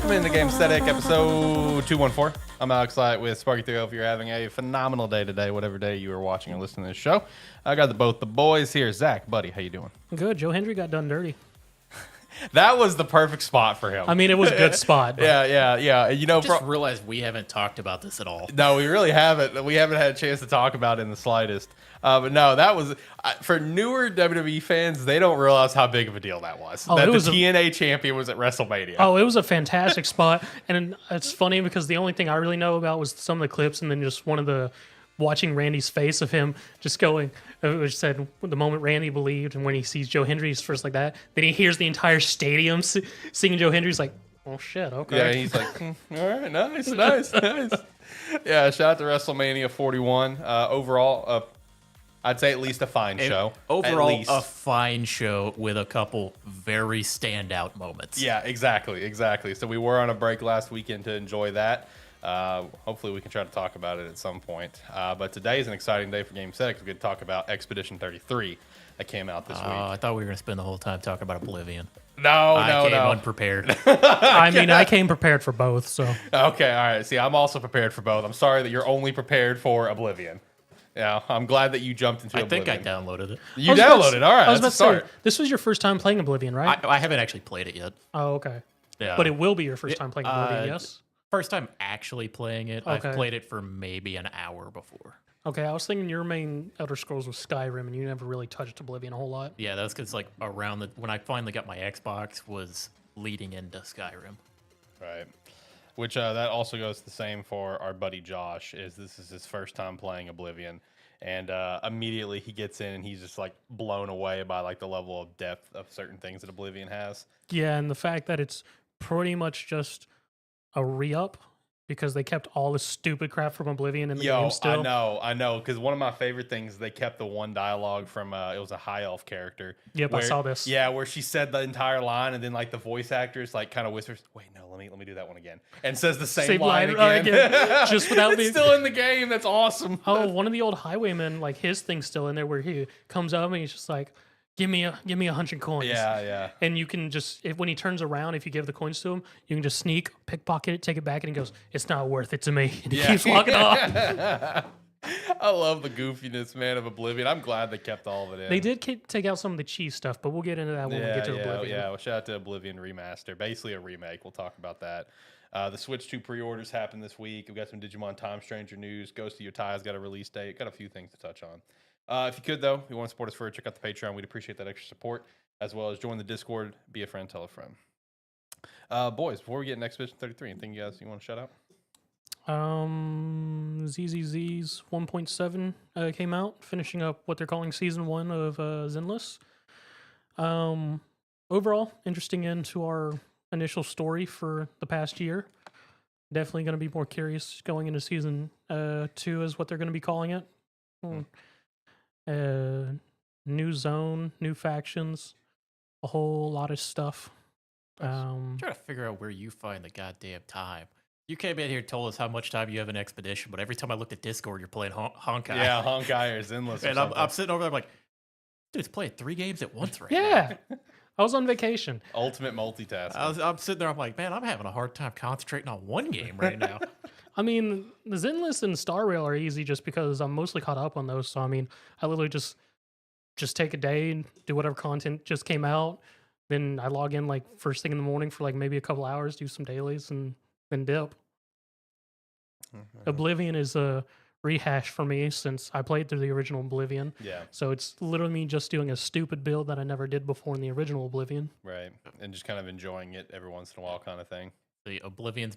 Welcome into Gamesthetic episode 214. I'm Alex Light with Sparky 3. Hope you're having a phenomenal day today, whatever day you are watching or listening to this show. I got both the boys here. Zach, buddy, how you doing? Good. Joe Hendry got done dirty. That was the perfect spot for him. I mean, it was a good spot. But Yeah. You know, I just realized we haven't talked about this at all. No, we really haven't. We haven't had a chance to talk about it in the slightest. But no, that was for newer WWE fans. They don't realize how big of a deal that was. Oh, that it the was TNA champion was at WrestleMania. Oh, it was a fantastic spot. And it's funny because the only thing I really know about was some of the clips and then just one of the watching Randy's face of him just going, which said the moment Randy believed and when he sees Joe Hendry's first like that, then he hears the entire stadium singing Joe Hendry's like, oh shit, okay. Yeah, he's like, all right, nice. Yeah, shout out to WrestleMania 41. Overall, I'd say at least a fine show. Overall, a fine show with a couple very standout moments. Yeah, exactly. So we were on a break last weekend to enjoy that. Hopefully we can try to talk about it at some point. But today is an exciting day for Gamesthetic. We're going to talk about Expedition 33 that came out this week. I thought we were going to spend the whole time talking about Oblivion. No. I came unprepared. I mean, I came prepared for both, so. Okay, all right. See, I'm also prepared for both. I'm sorry that you're only prepared for Oblivion. Yeah, I'm glad that you jumped into Oblivion. I think I downloaded it. You downloaded it. All right, I was about that's a start. to say, this was your first time playing Oblivion, right? I haven't actually played it yet. Oh, okay. Yeah. But it will be your first time playing Oblivion, yes? First time actually playing it. Okay. I've played it for maybe an hour before. Okay, I was thinking your main Elder Scrolls was Skyrim, and you never really touched Oblivion a whole lot. Yeah, that's because like around when I finally got my Xbox was leading into Skyrim. Right. Which that also goes the same for our buddy Josh. This is his first time playing Oblivion, and immediately he gets in and he's just like blown away by like the level of depth of certain things that Oblivion has. Yeah, and the fact that it's pretty much just a re-up because they kept all the stupid crap from Oblivion in the game still. I know, because one of my favorite things, they kept the one dialogue from, it was a high elf character. Yep, I saw this. Yeah, where she said the entire line, and then like the voice actress like kind of whispers, wait, no, let me do that one again, and says the same line again. Just without it's being still in the game. That's awesome. Oh, one of the old highwaymen, like his thing's still in there where he comes up and he's just like, Give me 100 coins. Yeah. And you can just, when he turns around, if you give the coins to him, you can just sneak, pickpocket it, take it back, and he goes, it's not worth it to me. And he keeps walking off. I love the goofiness, man, of Oblivion. I'm glad they kept all of it in. They did take out some of the cheese stuff, but we'll get into that when we get to Oblivion. Yeah, well, shout out to Oblivion Remaster. Basically a remake. We'll talk about that. The Switch 2 pre-orders happened this week. We've got some Digimon Time Stranger news. Ghost of Yotei has got a release date. Got a few things to touch on. If you could, though, if you want to support us further, check out the Patreon. We'd appreciate that extra support, as well as join the Discord, be a friend, tell a friend. Boys, before we get into Expedition 33, anything you want to shout out? ZZZ's 1.7 came out, finishing up what they're calling Season 1 of Zenless. Overall, interesting end to our initial story for the past year. Definitely going to be more curious going into Season 2 is what they're going to be calling it. New zone, new factions, a whole lot of stuff. I'm trying to figure out where you find the goddamn time. You came in here and told us how much time you have in Expedition, but every time I looked at Discord, you're playing Honkai. Yeah, Honkai or Zenless. And I'm sitting over there, I'm like, dude, it's playing 3 games at once right now. Yeah, I was on vacation. Ultimate multitasking. I'm sitting there, I'm like, man, I'm having a hard time concentrating on one game right now. I mean, the Zenless and Star Rail are easy just because I'm mostly caught up on those. So, I mean, I literally just take a day and do whatever content just came out. Then I log in like first thing in the morning for like maybe a couple hours, do some dailies, and then dip. Mm-hmm. Oblivion is a rehash for me since I played through the original Oblivion. Yeah. So it's literally me just doing a stupid build that I never did before in the original Oblivion. Right. And just kind of enjoying it every once in a while kind of thing. The Oblivion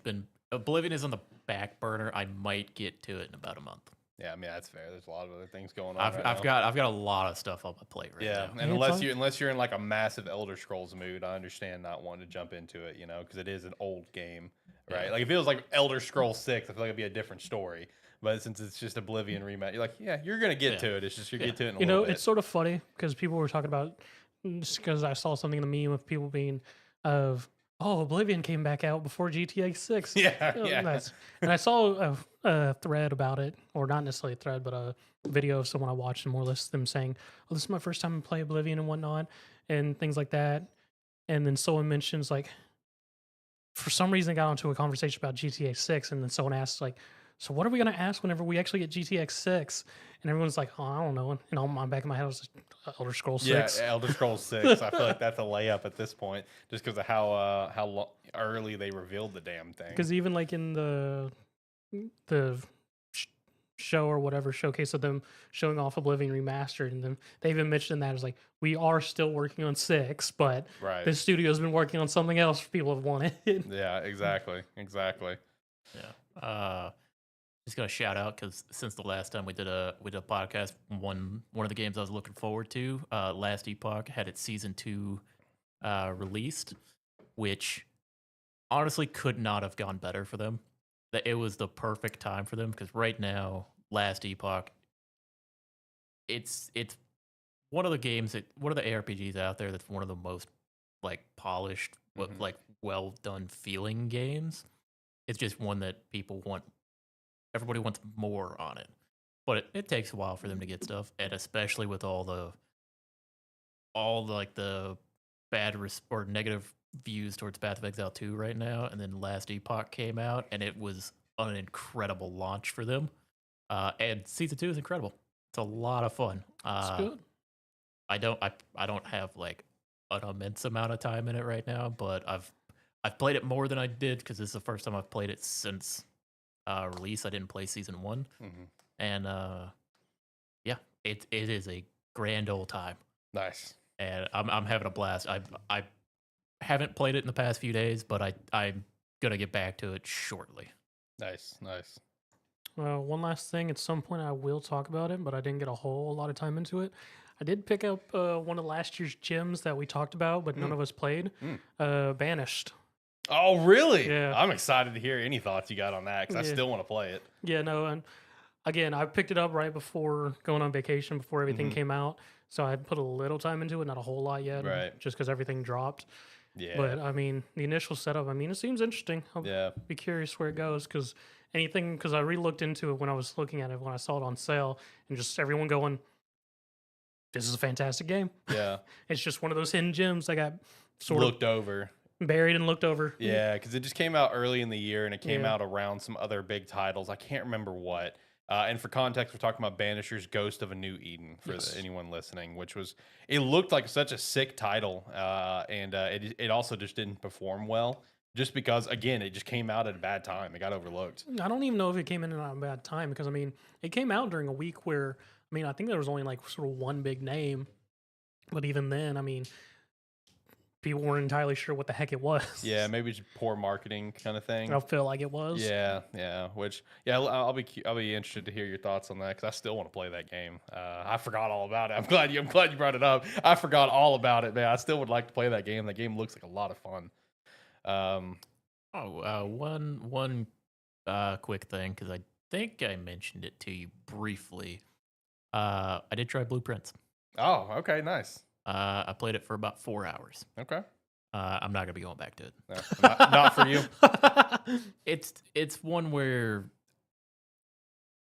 is on the back burner. I might get to it in about a month. Yeah, I mean that's fair. There's a lot of other things going on. I've got a lot of stuff on my plate right now. And unless you're in like a massive Elder Scrolls mood, I understand not wanting to jump into it, because it is an old game, right? Yeah. Like if it was like Elder Scrolls 6, I feel like it'd be a different story. But since it's just Oblivion Remake, you're like, yeah, you're gonna get to it. It's just get to it in a little bit. It's sort of funny because people were talking about, just because I saw something in the meme of people being Oblivion came back out before GTA 6. Yeah. And I saw a thread about it, or not necessarily a thread, but a video of someone I watched, and more or less them saying, "Oh, this is my first time to play Oblivion and whatnot," and things like that. And then someone mentions like, for some reason got onto a conversation about GTA 6, and then someone asked like, "So what are we gonna ask whenever we actually get GTA 6?" And everyone's like, "Oh, I don't know." And on my back of my head was like, Elder Scrolls 6. Yeah, Elder Scrolls 6. I feel like that's a layup at this point, just because of how early they revealed the damn thing. Because even like in the sh- show or whatever showcase of them showing off Oblivion Remastered, and then they even mentioned that as like, we are still working on 6, but Right. the studio's been working on something else people have wanted. Yeah, exactly. Yeah. Just gonna shout out because since the last time we did a podcast, one of the games I was looking forward to, Last Epoch had its season 2 released, which honestly could not have gone better for them. That it was the perfect time for them because right now, Last Epoch, it's one of the ARPGs out there that's one of the most like polished, Mhm. like well done feeling games. It's just one that people want. Everybody wants more on it, but it takes a while for them to get stuff, and especially with all the like the or negative views towards Path of Exile 2 right now, and then Last Epoch came out, and it was an incredible launch for them. And season 2 is incredible. It's a lot of fun. It's good. I don't have like an immense amount of time in it right now, but I've played it more than I did because this is the first time I've played it since release. I didn't play season 1, and yeah, it is a grand old time. Nice. And I'm having a blast. I haven't played it in the past few days, but I'm gonna get back to it shortly. Nice. One last thing, at some point I will talk about it, but I didn't get a whole lot of time into it. I did pick up one of last year's gems that we talked about, but none of us played. Banished. Oh, really? Yeah. I'm excited to hear any thoughts you got on that because I still want to play it. Yeah, no, and again, I picked it up right before going on vacation, before everything came out. So I put a little time into it, not a whole lot yet, Right. just because everything dropped. Yeah. But I mean, the initial setup, I mean, it seems interesting. I'll Yeah. be curious where it goes because I re-looked into it when I was looking at it when I saw it on sale, and just everyone going, "This is a fantastic game." Yeah. It's just one of those hidden gems that got sort Looked over. of buried and looked over. Yeah, because it just came out early in the year and it came Yeah. out around some other big titles. I can't remember what. And for context, we're talking about Banisher's Ghost of a New Eden for Yes. anyone listening, it looked like such a sick title. And it also just didn't perform well just because, again, it just came out at a bad time. It got overlooked. I don't even know if it came in at a bad time because I mean, it came out during a week where I think there was only like sort of one big name, but even then, I mean, people weren't entirely sure what the heck it was. Yeah, maybe just poor marketing kind of thing. I feel like it was. Yeah. I'll be interested to hear your thoughts on that because I still want to play that game. I forgot all about it. I'm glad you brought it up. I forgot all about it, man. I still would like to play that game. That game looks like a lot of fun. One quick thing because I think I mentioned it to you briefly. I did try Blueprints. Oh, okay, nice. I played it for about 4 hours. Okay. I'm not gonna be going back to it. No, not for you. It's one where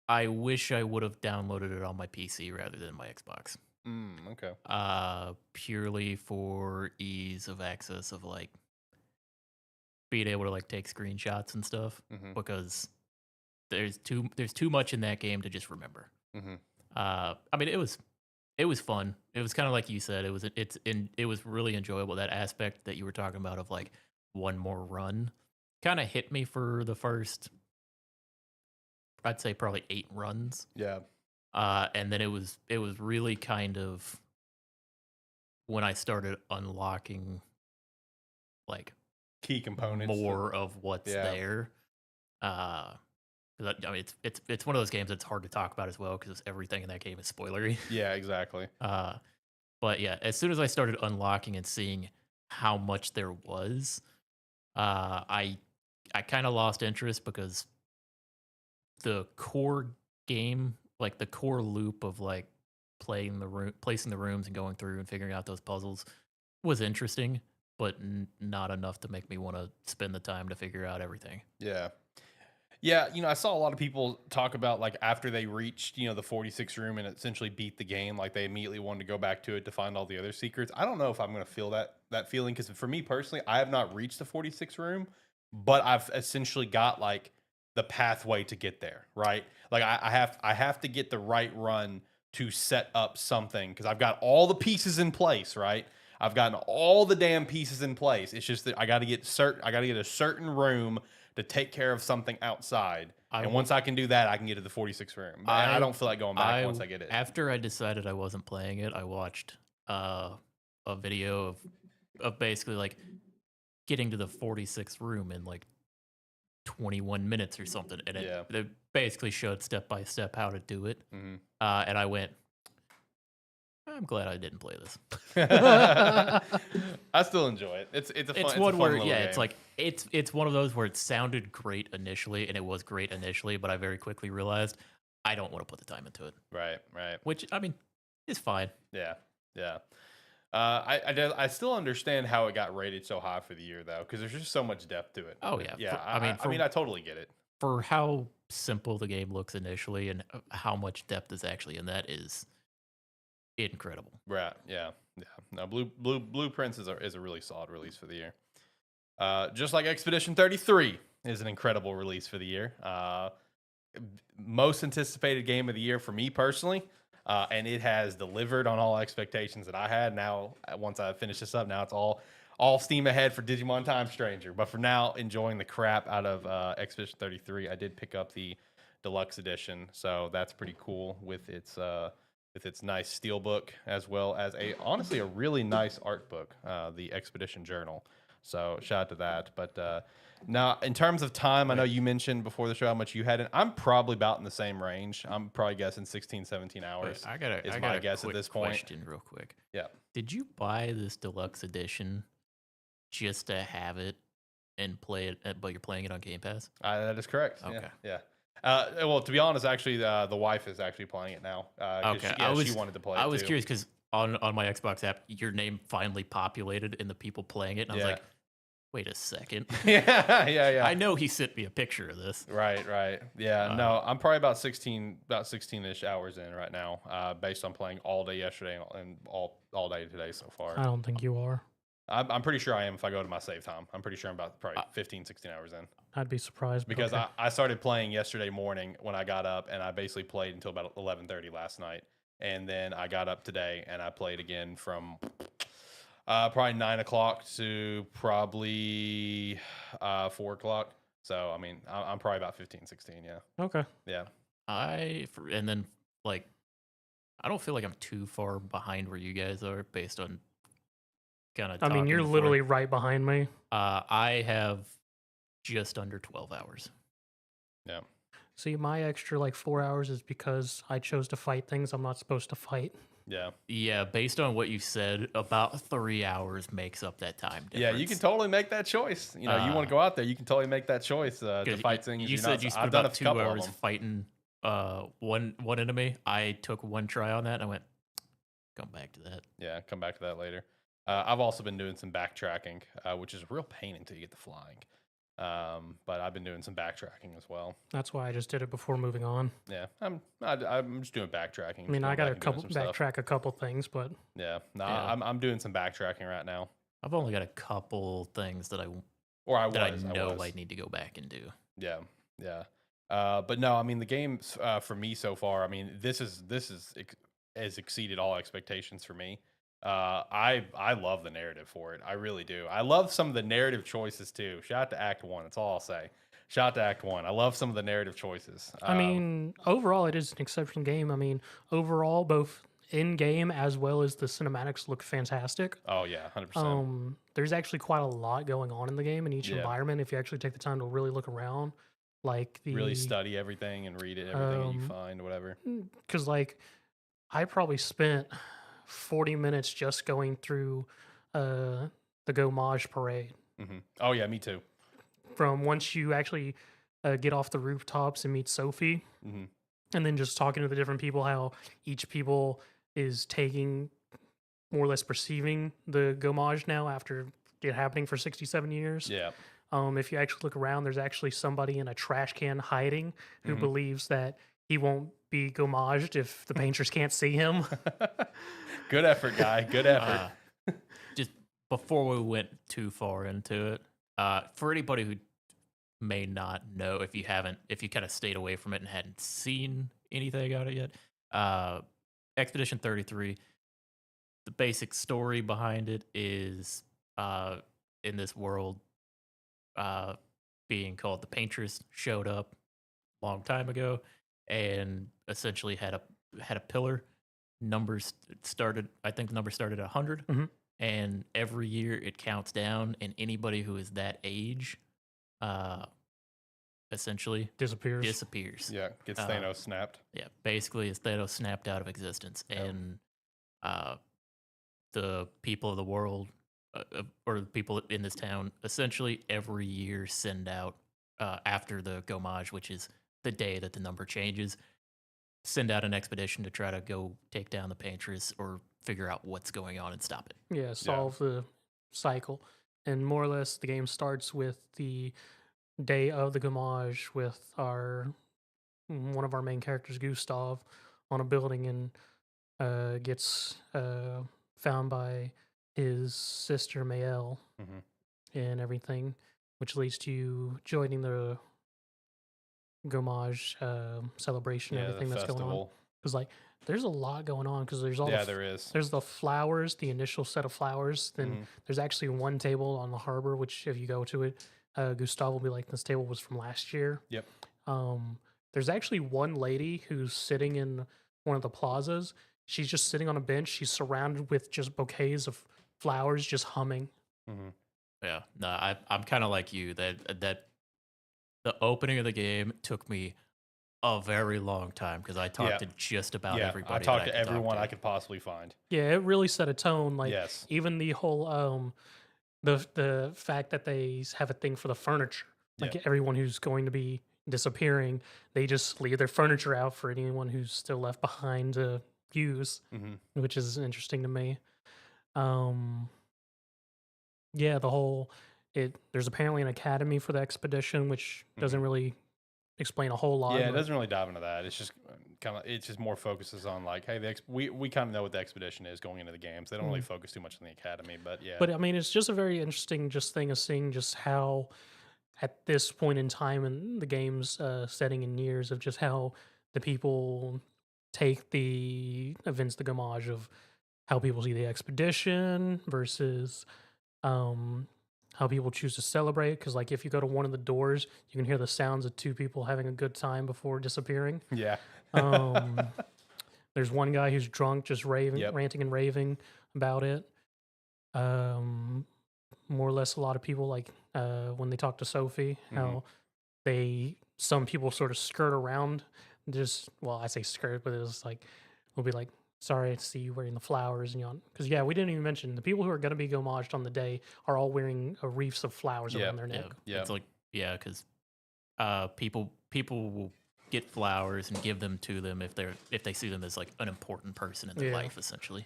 I wish I would have downloaded it on my PC rather than my Xbox. Okay. Purely for ease of access of like being able to like take screenshots and stuff because there's too much in that game to just remember. I mean, it was fun. It was kind of like you said. It was really enjoyable. That aspect that you were talking about of like one more run kind of hit me for the first, I'd say probably 8 runs. Yeah. And then it was really kind of when I started unlocking like Key components. more of what's there. I mean, it's one of those games that's hard to talk about as well because everything in that game is spoilery. Yeah, exactly. But yeah, as soon as I started unlocking and seeing how much there was, I kind of lost interest because the core game, like the core loop of like placing the rooms and going through and figuring out those puzzles was interesting, but not enough to make me want to spend the time to figure out everything. Yeah. Yeah, I saw a lot of people talk about like after they reached, the 46 room and essentially beat the game, like they immediately wanted to go back to it to find all the other secrets. I don't know if I'm going to feel that feeling because for me personally, I have not reached the 46 room, but I've essentially got like the pathway to get there, right? Like I have to get the right run to set up something because I've got all the pieces in place, right? I've gotten all the damn pieces in place. It's just that I got to get a certain room to take care of something outside. And once I can do that, I can get to the 46th room. And I don't feel like going back once I get it. After I decided I wasn't playing it, I watched a video of basically like getting to the 46th room in like 21 minutes or something, and it basically showed step by step how to do it. Mhm. And I went, I'm glad I didn't play this. I still enjoy it. It's a fun little game. It's like it's one of those where it sounded great initially, and it was great initially, but I very quickly realized I don't want to put the time into it. Right. Which I mean is fine. Yeah. I still understand how it got rated so high for the year though, because there's just so much depth to it. Oh yeah, yeah. I I totally get it. For how simple the game looks initially, and how much depth is actually in that is incredible. Right. Yeah. No, Blueprints is a really solid release for the year. Just like Expedition 33 is an incredible release for the year. Most anticipated game of the year for me personally. And it has delivered on all expectations that I had. Now, once I finish this up, now it's all steam ahead for Digimon Time Stranger. But for now, enjoying the crap out of Expedition 33. I did pick up the deluxe edition, so that's pretty cool with its nice steelbook, as well as honestly a really nice art book, the Expedition Journal. So shout out to that. But now, in terms of time, I know you mentioned before the show how much you had. I'm probably about in the same range. I'm probably guessing 16, 17 hours. I got my guess at this point. Question real quick. Yeah. Did you buy this deluxe edition just to have it and play it, but you're playing it on Game Pass? That is correct. Okay. Yeah. Well, to be honest, actually, the wife is actually playing it now. Okay. She wanted to play it I was too. curious because on my Xbox app, your name finally populated in the people playing it. And I was like, wait a second. Yeah. I know he sent me a picture of this. Right. Yeah, no, I'm probably about 16-ish hours in right now, based on playing all day yesterday and all day today so far. I don't think you are. I'm pretty sure I am if I go to my save time. I'm pretty sure I'm about probably 15, 16 hours in. I'd be surprised. Because okay. I started playing yesterday morning when I got up, and I basically played until about 11:30 last night. And then I got up today, and I played again from probably 9 o'clock to probably 4 o'clock. So, I mean, I'm probably about 15, 16, yeah. Okay. Yeah. And then, like, I don't feel like I'm too far behind where you guys are based on kind of I mean, you're literally right behind me. I have just under 12 hours. Yeah. See, my extra like 4 hours is because I chose to fight things I'm not supposed to fight. Yeah. Yeah, based on what you said, about 3 hours makes up that time difference. Yeah, you can totally make that choice. You know, you want to go out there, you can totally make that choice to fight things. You said you spent about 2 hours fighting one enemy. I took one try on that, and I went, come back to that. Yeah, come back to that later. I've also been doing some backtracking, which is a real pain until you get to flying. But I've been doing some backtracking as well. That's why I just did it before moving on. Yeah, I'm just doing backtracking. I mean, I got a couple things, but yeah, I'm doing some backtracking right now. I've only got a couple things that I need to go back and do. Yeah. But no, I mean the game for me so far. I mean, this has exceeded all expectations for me. I love the narrative for it. I really do. I love some of the narrative choices too. Shout out to Act 1. That's all I'll say. Shout out to Act 1. I love some of the narrative choices. I mean, overall, it is an exceptional game. I mean, overall, both in game as well as the cinematics look fantastic. Oh yeah, 100%. There's actually quite a lot going on in the game in each environment. If you actually take the time to really look around, like really study everything and read everything you find, whatever. Because like, I probably spent 40 minutes just going through the Gomage parade. Mm-hmm. Oh yeah, me too. From once you actually get off the rooftops and meet Sophie, and then just talking to the different people, how each people is taking, more or less perceiving the Gomage now after it happening for 67 years. Yeah. If you actually look around, there's actually somebody in a trash can hiding who believes that he won't be gomaged if the painters can't see him. Good effort, guy. Good effort. Just before we went too far into it, for anybody may not know if you kind of stayed away from it and hadn't seen anything out of it yet. Expedition 33, the basic story behind it is in this world being called the Paintress showed up a long time ago and essentially had a pillar. Numbers started, I think the number started at 100, and every year it counts down, and anybody who is that age essentially disappears. Yeah, gets Thanos snapped. Yeah, basically it's Thanos snapped out of existence. And the people of the world or the people in this town essentially every year send out after the Gomage, which is the day that the number changes, send out an expedition to try to go take down the Paintress or figure out what's going on and stop it. Yeah, solve the cycle. And more or less the game starts with the day of the Gomage with one of our main characters, Gustav, on a building and gets found by his sister Mael and everything, which leads to you joining the Gomage celebration, everything that's going on. Because like there's a lot going on because there's all there's the flowers, the initial set of flowers. Then there's actually one table on the harbor, which if you go to it, Gustav will be like, this table was from last year. Yep. There's actually one lady who's sitting in one of the plazas. She's just sitting on a bench. She's surrounded with just bouquets of flowers, just humming. Yeah, no, I'm kind of like you. That the opening of the game took me a very long time because I talked to just about everybody. I talked to everyone I could possibly find. Yeah, it really set a tone. Like even the whole the fact that they have a thing for the furniture. Like everyone who's going to be disappearing, they just leave their furniture out for anyone who's still left behind to use, which is interesting to me. Yeah, the whole there's apparently an academy for the expedition, which doesn't really explain a whole lot. Yeah, it doesn't really dive into that. It's just it's just more focuses on like, hey, we kind of know what the expedition is going into the games. They don't really focus too much on the academy, but yeah. But I mean, it's just a very interesting thing of seeing just how at this point in time in the game's setting and years of just how the people take the events, the Gomage of how people see the expedition versus how people choose to celebrate. Because like if you go to one of the doors, you can hear the sounds of two people having a good time before disappearing. Yeah. There's one guy who's drunk, just ranting and raving about it. More or less a lot of people like when they talk to Sophie, how some people sort of skirt around I say skirt, but it's like we'll be like, sorry to see you wearing the flowers and yawn. Because we didn't even mention the people who are going to be Gomaged on the day are all wearing wreaths of flowers around their neck. Yeah, it's like because people will get flowers and give them to them if they see them as like an important person in their life, essentially.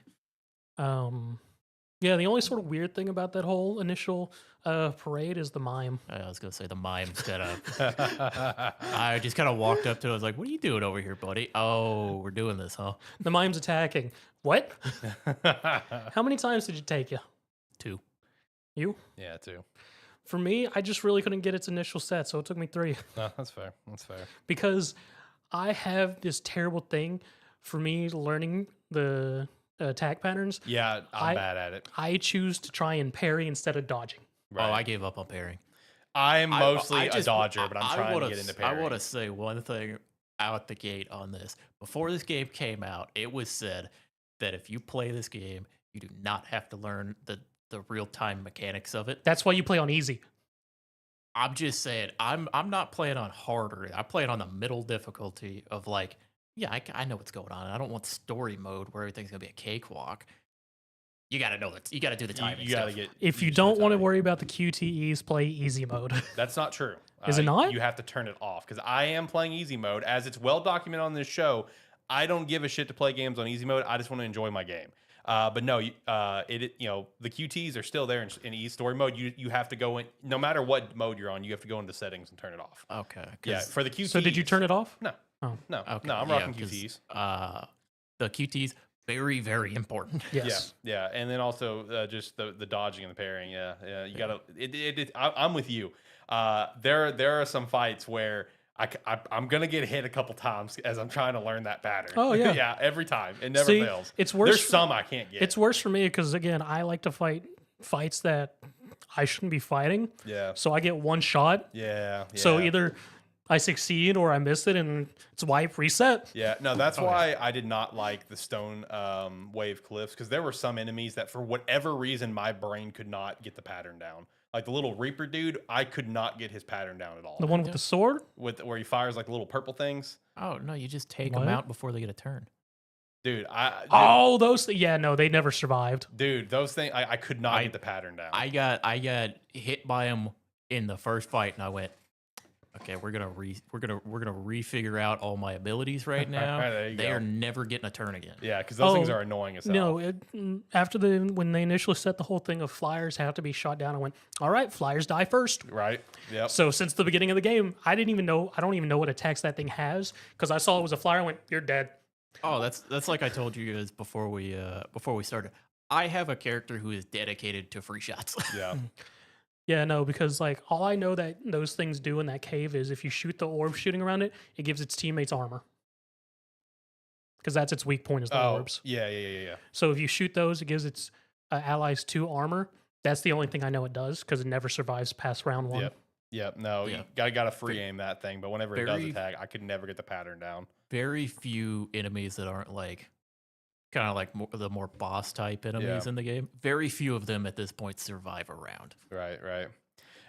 Yeah, the only sort of weird thing about that whole initial parade is the mime. I was gonna say the mime's kind of. I just kind of walked up to it. I was like, "What are you doing over here, buddy?" Oh, we're doing this, huh? The mime's attacking. What? How many times did it take you? 2. You? Yeah, 2. For me, I just really couldn't get its initial set, so it took me 3. No, that's fair. That's fair. Because I have this terrible thing for me learning the attack patterns. Yeah, I'm bad at it. I choose to try and parry instead of dodging. Right. Oh, I gave up on parrying. I'm mostly a dodger, but I'm trying to get into parrying. I want to say one thing out the gate on this. Before this game came out, it was said that if you play this game, you do not have to learn the real-time mechanics of it. That's why you play on easy. I'm just saying, I'm not playing on harder. I'm playing on the middle difficulty of like, I know what's going on. I don't want story mode where everything's gonna be a cakewalk. You gotta know that. You gotta do the timing. You gotta get. If you don't want to worry about the QTEs, play easy mode. That's not true. Is it not? You have to turn it off because I am playing easy mode, as it's well documented on this show. I don't give a shit to play games on easy mode. I just want to enjoy my game. But no, the QTs are still there in easy story mode. You have to go in, no matter what mode you're on. You have to go into settings and turn it off. Okay. Yeah. For the QTs. So did you turn it off? No. Oh. No. Okay. No. I'm rocking QTs. The QTs very, very important. Yes. Yeah, and then also just the dodging and the parrying. Yeah. You gotta. I'm with you. There are some fights where I'm gonna get hit a couple times as I'm trying to learn that pattern. Oh, yeah. Yeah, every time it never See, fails. it's worse. There's some I can't get. It's worse for me because again, I like to fight fights that I shouldn't be fighting. Yeah. So I get one shot. Yeah. So either I succeed or I miss it, and it's wipe reset. Yeah, no, that's why I did not like the stone wave cliffs, because there were some enemies that for whatever reason my brain could not get the pattern down. Like the little Reaper dude, I could not get his pattern down at all. The one with the sword? With where he fires like little purple things. Oh no, you just take What? them out before they get a turn. Dude, Oh, those. Yeah, no, they never survived. dude, those things I could not get the pattern down. I got hit by them in the first fight, and I went, okay, we're gonna refigure out all my abilities right now. There you They go. are never getting a turn again. Yeah, because those things Oh, are annoying as hell. No, after when they initially set the whole thing of flyers have to be shot down, I went, all right, flyers die first. Right? Yep. So since the beginning of the game, I don't even know what attacks that thing has because I saw it was a flyer. I went, you're dead. Oh, that's like I told you guys before we started. I have a character who is dedicated to free shots. Yeah. Yeah, no, because like all I know that those things do in that cave is if you shoot the orb shooting around it, it gives its teammates armor. Because that's its weak point is the orbs. Yeah. So if you shoot those, it gives its allies 2 armor. That's the only thing I know it does because it never survives past round 1. Yep. No, Yeah. you gotta free aim that thing, but whenever it does Very- attack, I could never get the pattern down. Very few enemies that aren't like kind of like the more boss type enemies Yeah. in the game. Very few of them at this point survive a round. Right.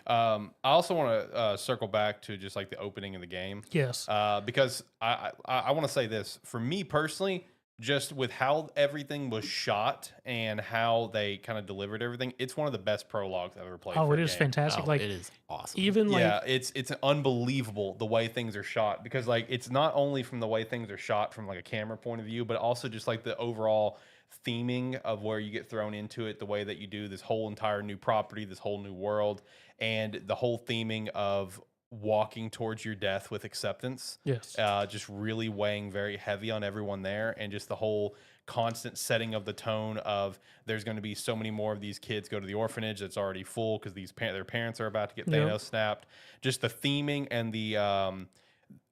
I also want to circle back to just like the opening of the game. Yes. Because I want to say this for me personally, just with how everything was shot and how they kind of delivered everything, it's one of the best prologues I've ever played. Oh, for it a is game. fantastic. Oh, Like it is awesome. even like Yeah, it's unbelievable the way things are shot, because like it's not only from the way things are shot from like a camera point of view, but also just like the overall theming of where you get thrown into it, the way that you do this whole entire new property, this whole new world, and the whole theming of walking towards your death with acceptance. yes. Just really weighing very heavy on everyone there, and just the whole constant setting of the tone of there's going to be so many more of these kids go to the orphanage that's already full because their parents are about to get Yep. Thanos snapped. Just the theming and the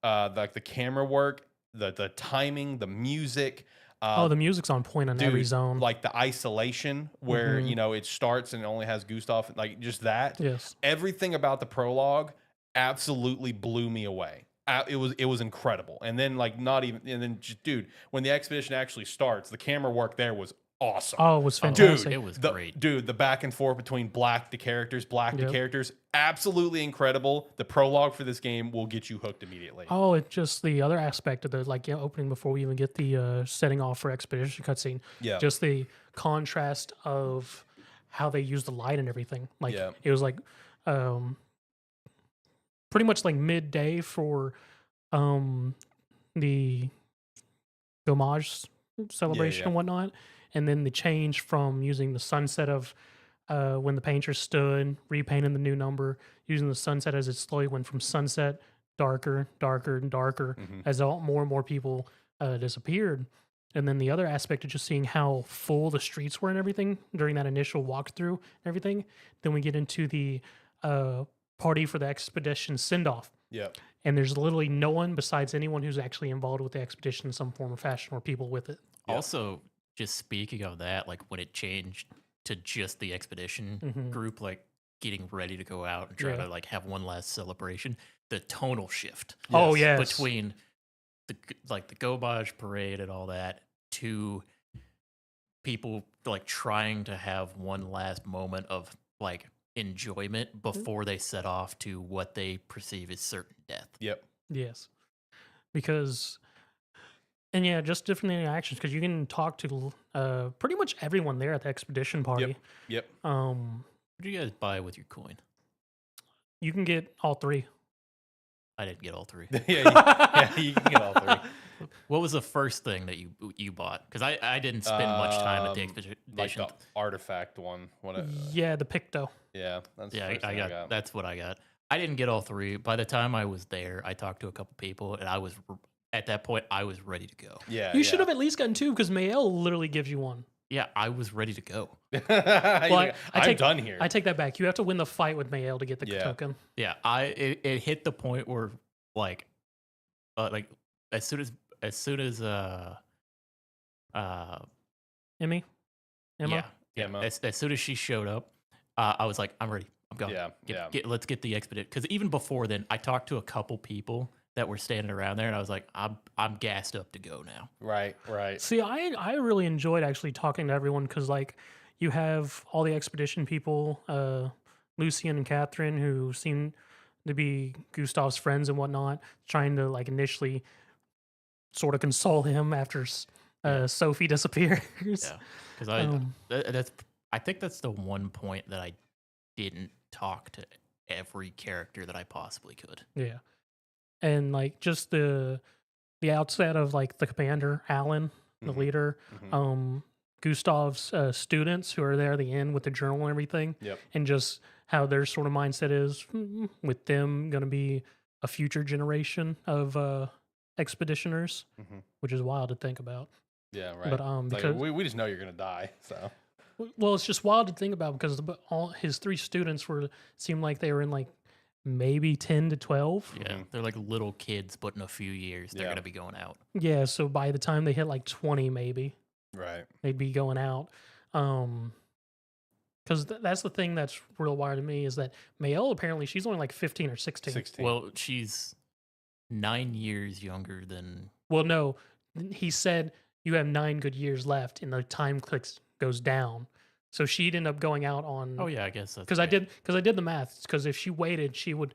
like the camera work, the timing, the music. Oh, the music's on point on every zone. Like the isolation where you know it starts and it only has Gustav, like just that. Yes. Everything about the prologue absolutely blew me away. It was incredible. And then just dude, when the expedition actually starts, the camera work there was awesome. Oh, it was Dude, fantastic. it was the, great. Dude, the back and forth between black to characters, Yep. absolutely incredible. The prologue for this game will get you hooked immediately. Oh, it's just the other aspect of the opening before we even get the setting off for expedition cutscene. Yeah. Just the contrast of how they use the light and everything. Like Yeah. it was like pretty much like midday for the homage celebration yeah. and whatnot, and then the change from using the sunset of when the painters stood, repainting the new number, using the sunset as it slowly went from sunset darker, darker, and darker as more and more people disappeared. And then the other aspect of just seeing how full the streets were and everything during that initial walkthrough and everything. Then we get into the party for the expedition send-off. Yep. And there's literally no one besides anyone who's actually involved with the expedition in some form or fashion or people with it. Yep. Also, just speaking of that, like when it changed to just the expedition group, like getting ready to go out and try Yeah. to like have one last celebration, the tonal shift Oh, yes. between the Gobage parade and all that to people like trying to have one last moment of like enjoyment before they set off to what they perceive as certain death. Yep. Yes. Because, and yeah, just different interactions because you can talk to pretty much everyone there at the expedition party. Yep. What do you guys buy with your coin? You can get all 3. I didn't get all 3. You can get all 3. What was the first thing that you bought? Because I didn't spend much time at the Like expedition. the artifact one. Yeah, the Picto. Yeah, that's the Yeah, first I thing got. That's what I got. I didn't get all 3. By the time I was there, I talked to a couple people, and I was at that point, I was ready to go. Yeah, You should have at least gotten 2 because Mael literally gives you 1. Yeah, I was ready to go. Well, I'm take, done here. I take that back. You have to win the fight with Mael to get the token. Yeah, it hit the point where like as soon as Emma? yeah, Emma. as soon as she showed up, I was like, I'm ready. I'm going. Yeah, Let's get the expedition. Because even before then, I talked to a couple people that were standing around there, and I was like, I'm gassed up to go now. Right. See, I really enjoyed actually talking to everyone because like you have all the expedition people, Lucian and Catherine, who seem to be Gustav's friends and whatnot, trying to like initially sort of console him after Sophie disappears. Yeah, because I think that's the one point that I didn't talk to every character that I possibly could. Yeah. And like just the outset of like the commander, Alan, the leader, Gustav's students who are there at the end with the journal and everything. Yep. And just how their sort of mindset is with them going to be a future generation of expeditioners, which is wild to think about. Yeah, right. But because we just know you're gonna die. So well, it's just wild to think about because all his 3 students seemed like they were in like maybe 10 to 12. Yeah, they're like little kids, but in a few years they're gonna be going out. Yeah, so by the time they hit like 20, maybe right, they'd be going out. Because that's the thing that's real wild to me is that Mael apparently she's only like 15 or 16. 16. Well, she's 9 years younger than. Well, no, he said you have 9 good years left, and the time goes down. So she'd end up going out on. Oh yeah, I guess that's because I did the math. Because if she waited, she would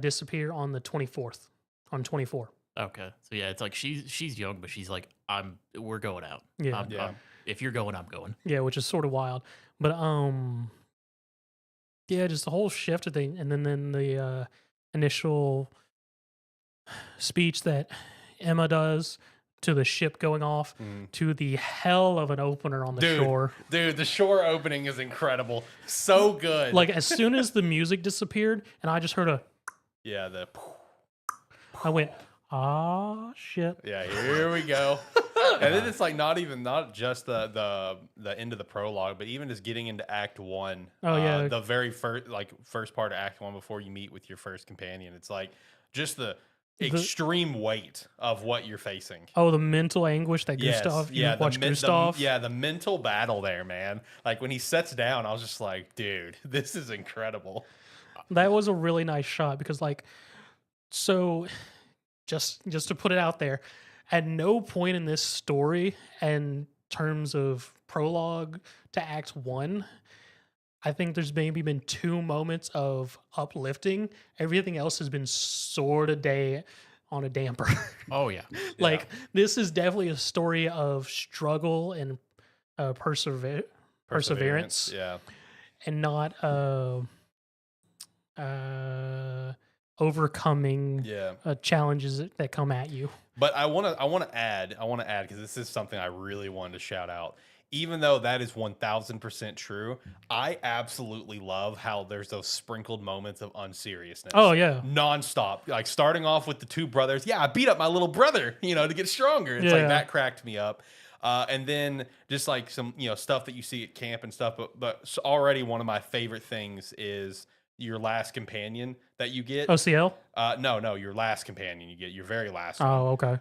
disappear on the 24th, on 24. Okay, so yeah, it's like she's young, but she's like, we're going out. Yeah, if you're going, I'm going. Yeah, which is sort of wild, but yeah, just the whole shift of thing, and then the initial speech that Emma does to the ship going off to the hell of an opener on the shore. Dude, the shore opening is incredible. So good. Like as soon as the music disappeared and I just heard I went, ah shit. Yeah, here we go. And then it's like not just the end of the prologue, but even just getting into Act 1. Oh yeah. The very first part of Act 1 before you meet with your first companion. It's like just the extreme weight of what you're facing. Oh, the mental anguish that Gustav. Gustav. The mental battle there, man. Like when he sets down, I was just like, dude, this is incredible. That was a really nice shot because, like, so just to put it out there, at no point in this story, in terms of prologue to Act 1, I think there's maybe been 2 moments of uplifting. Everything else has been sort of on a damper. Oh yeah. Like this is definitely a story of struggle and perseverance. Yeah. And not overcoming challenges that come at you. But I want to add because this is something I really wanted to shout out. Even though that is 1000% true, I absolutely love how there's those sprinkled moments of unseriousness. Oh yeah, nonstop. Like starting off with the 2 brothers. Yeah, I beat up my little brother, to get stronger. It's like that cracked me up. And then just like some stuff that you see at camp and stuff. But already one of my favorite things is your last companion that you get. OCL? No, your last companion you get, your very last one. Oh, okay.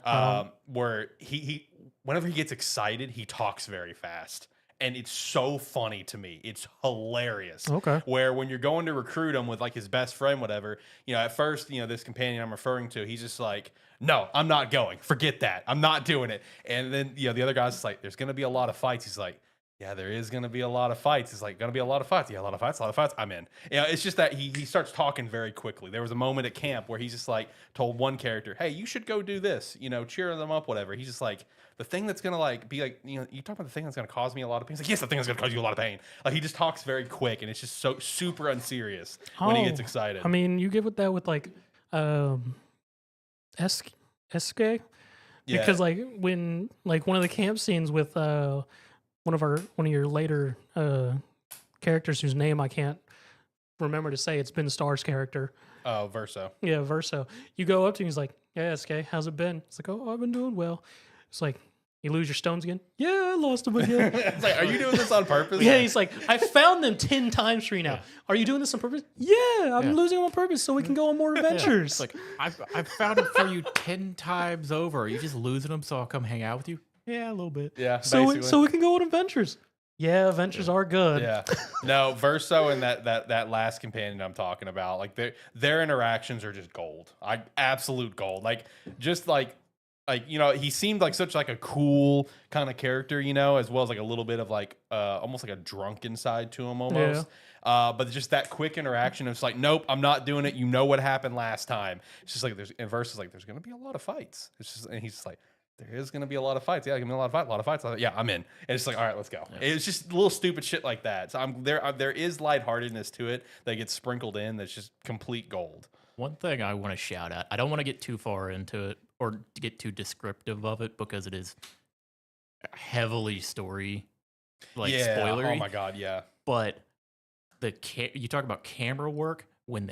Where he whenever he gets excited, he talks very fast. And it's so funny to me. It's hilarious. Okay. Where when you're going to recruit him with like his best friend, whatever, at first, this companion I'm referring to, he's just like, no, I'm not going. Forget that. I'm not doing it. And then, the other guy's just like, there's going to be a lot of fights. He's like, yeah, there is going to be a lot of fights. It's like, going to be a lot of fights. Yeah, a lot of fights. I'm in. It's just that he starts talking very quickly. There was a moment at camp where he's just like told one character, hey, you should go do this, cheer them up, whatever. He's just like, the thing that's going to like be like, you talk about the thing that's going to cause me a lot of pain. He's like, yes, the thing that's going to cause you a lot of pain. Like he just talks very quick and it's just so super unserious when he gets excited. I mean, you get with that with like SK? Yeah. Because like when like one of the camp scenes with one of your later characters whose name I can't remember to say it's Ben Starr's character. Oh, Verso. Yeah, Verso. You go up to him, he's like, "Yeah, SK, how's it been?" It's like, "Oh, I've been doing well." It's like, "You lose your stones again?" "Yeah, I lost them again." It's like, are you doing this on purpose? Yeah, he's like, "I found them 10 times for you now. Yeah. Are you doing this on purpose?" "Yeah, I'm Yeah. losing them on purpose so we can go on more adventures." It's like I've found it for you 10 times over. Are you just losing them so I'll come hang out with you? Yeah, a little bit. Yeah, so basically. we can go on adventures. Yeah, adventures are good. Yeah. No, Verso and that last companion I'm talking about, like their interactions are just gold. Absolute gold. Like just like he seemed like such like a cool kind of character, as well as like a little bit of like almost like a drunken side to him almost. But just that quick interaction, it's like, nope, I'm not doing it. You know what happened last time. It's just like Verso's like, there's gonna be a lot of fights. It's just, and he's just like, there is going to be a lot of fights. Yeah, there's going to be a lot of fights. Yeah, I'm in. And it's like, all right, let's go. Yeah. It's just little stupid shit like that. So there is lightheartedness to it that gets sprinkled in that's just complete gold. One thing I want to shout out, I don't want to get too far into it or to get too descriptive of it because it is heavily story, like spoilery. Oh my God, yeah. But you talk about camera work when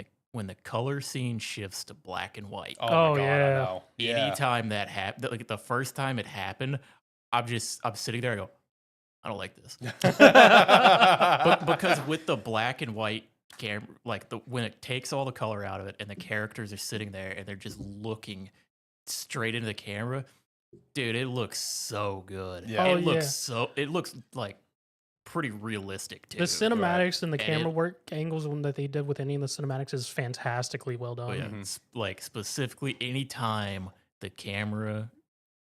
the color scene shifts to black and white. Oh my God, yeah. I know. Yeah. Anytime that happened, like the first time it happened, I'm sitting there. I go, I don't like this, but because with the black and white camera, like when it takes all the color out of it, and the characters are sitting there and they're just looking straight into the camera, dude, it looks so good. Yeah. It looks like pretty realistic too. The cinematics and the And camera work angles that they did with any of the cinematics is fantastically well done. Oh, yeah. Like specifically anytime the camera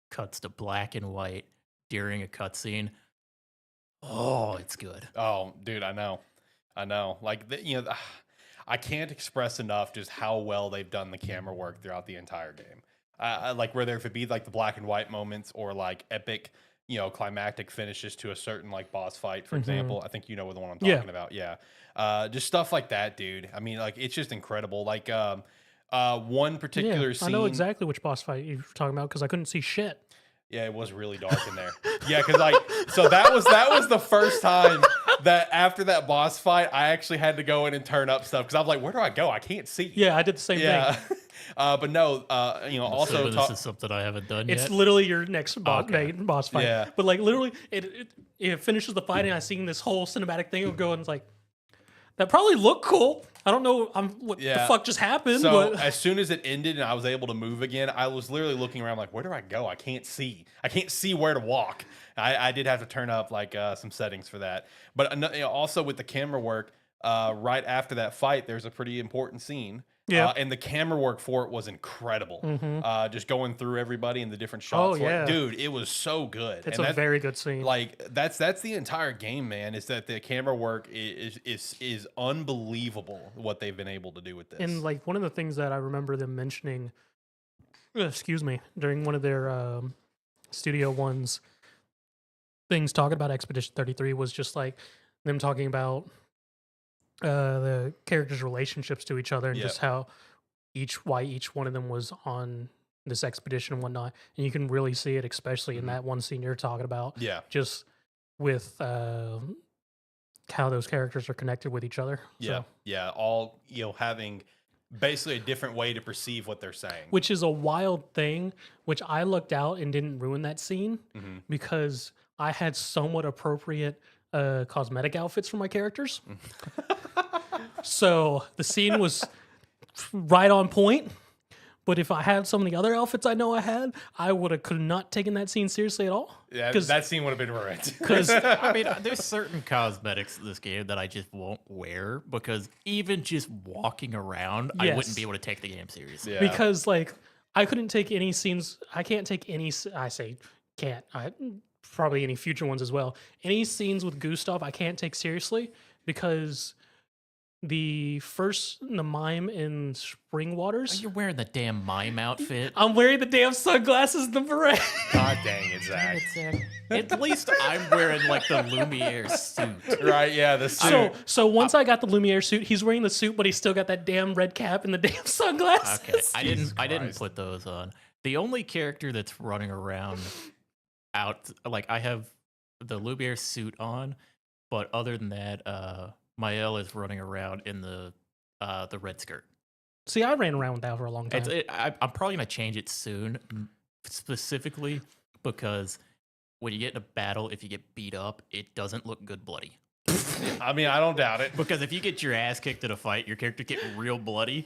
cuts to black and white during a cutscene, oh, it's good. Oh, dude, I know. Like, I can't express enough just how well they've done the camera work throughout the entire game. Like, whether if it be like the black and white moments or like epic, climactic finishes to a certain like boss fight, for example. I think you know the one I'm talking about. Yeah. Just stuff like that, dude. I mean, like, it's just incredible. Like, one particular scene. I know exactly which boss fight you're talking about because I couldn't see shit. Yeah, it was really dark in there. Yeah, because so that was the first time that after that boss fight, I actually had to go in and turn up stuff because I was like, where do I go? I can't see. Yeah, I did the same thing. But no, also this is something I haven't done yet. It's literally your next boss fight. Yeah. But like literally, it finishes the fight and I seen this whole cinematic thing of going. It's like that probably looked cool. I don't know what the fuck just happened. So but as soon as it ended and I was able to move again, I was literally looking around like, where do I go? I can't see. I can't see where to walk. I did have to turn up like some settings for that. But also with the camera work, right after that fight, there's a pretty important scene. Yeah. And the camera work for it was incredible. Just going through everybody and the different shots. Oh, yeah. Dude, it was so good. it's And a very good scene. like that's the entire game, man. Is that the camera work is unbelievable what they've been able to do with this. And like one of the things that I remember them mentioning, during one of their Studio One's things talking about Expedition 33 was just like them talking about the characters' relationships to each other and just how each one of them was on this expedition and whatnot. And you can really see it, especially in that one scene you're talking about. Yeah. Just with how those characters are connected with each other. Yeah. So, Yeah. All, having basically a different way to perceive what they're saying. which is a wild thing, which I looked out and didn't ruin that scene because I had somewhat appropriate cosmetic outfits for my characters. So the scene was right on point. But if I had some of the other outfits I know I had, I could not taken that scene seriously at all. Yeah, that scene would have been ruined. Because I mean, there's certain cosmetics in this game that I just won't wear because even just walking around, I wouldn't be able to take the game seriously. Yeah. because like I couldn't take any scenes. I can't take any. I say can't. Probably any future ones as well. Any scenes with Gustav, I can't take seriously because the mime in Spring Waters. You're wearing the damn mime outfit. I'm wearing the damn sunglasses and the beret. God dang it, Zach. At least I'm wearing like the Lumiere suit. Right, yeah, the suit. So once I got the Lumiere suit, he's wearing the suit, but he's still got that damn red cap and the damn sunglasses. Okay, I Jesus didn't Christ. put those on. The only character that's running around I have the Lumiere suit on, but other than that, Mael is running around in the red skirt. See, I ran around with that for a long time. I'm probably gonna change it soon, specifically because when you get in a battle, if you get beat up, it doesn't look good bloody. I mean, I don't doubt it. Because if you get your ass kicked in a fight, your character get real bloody,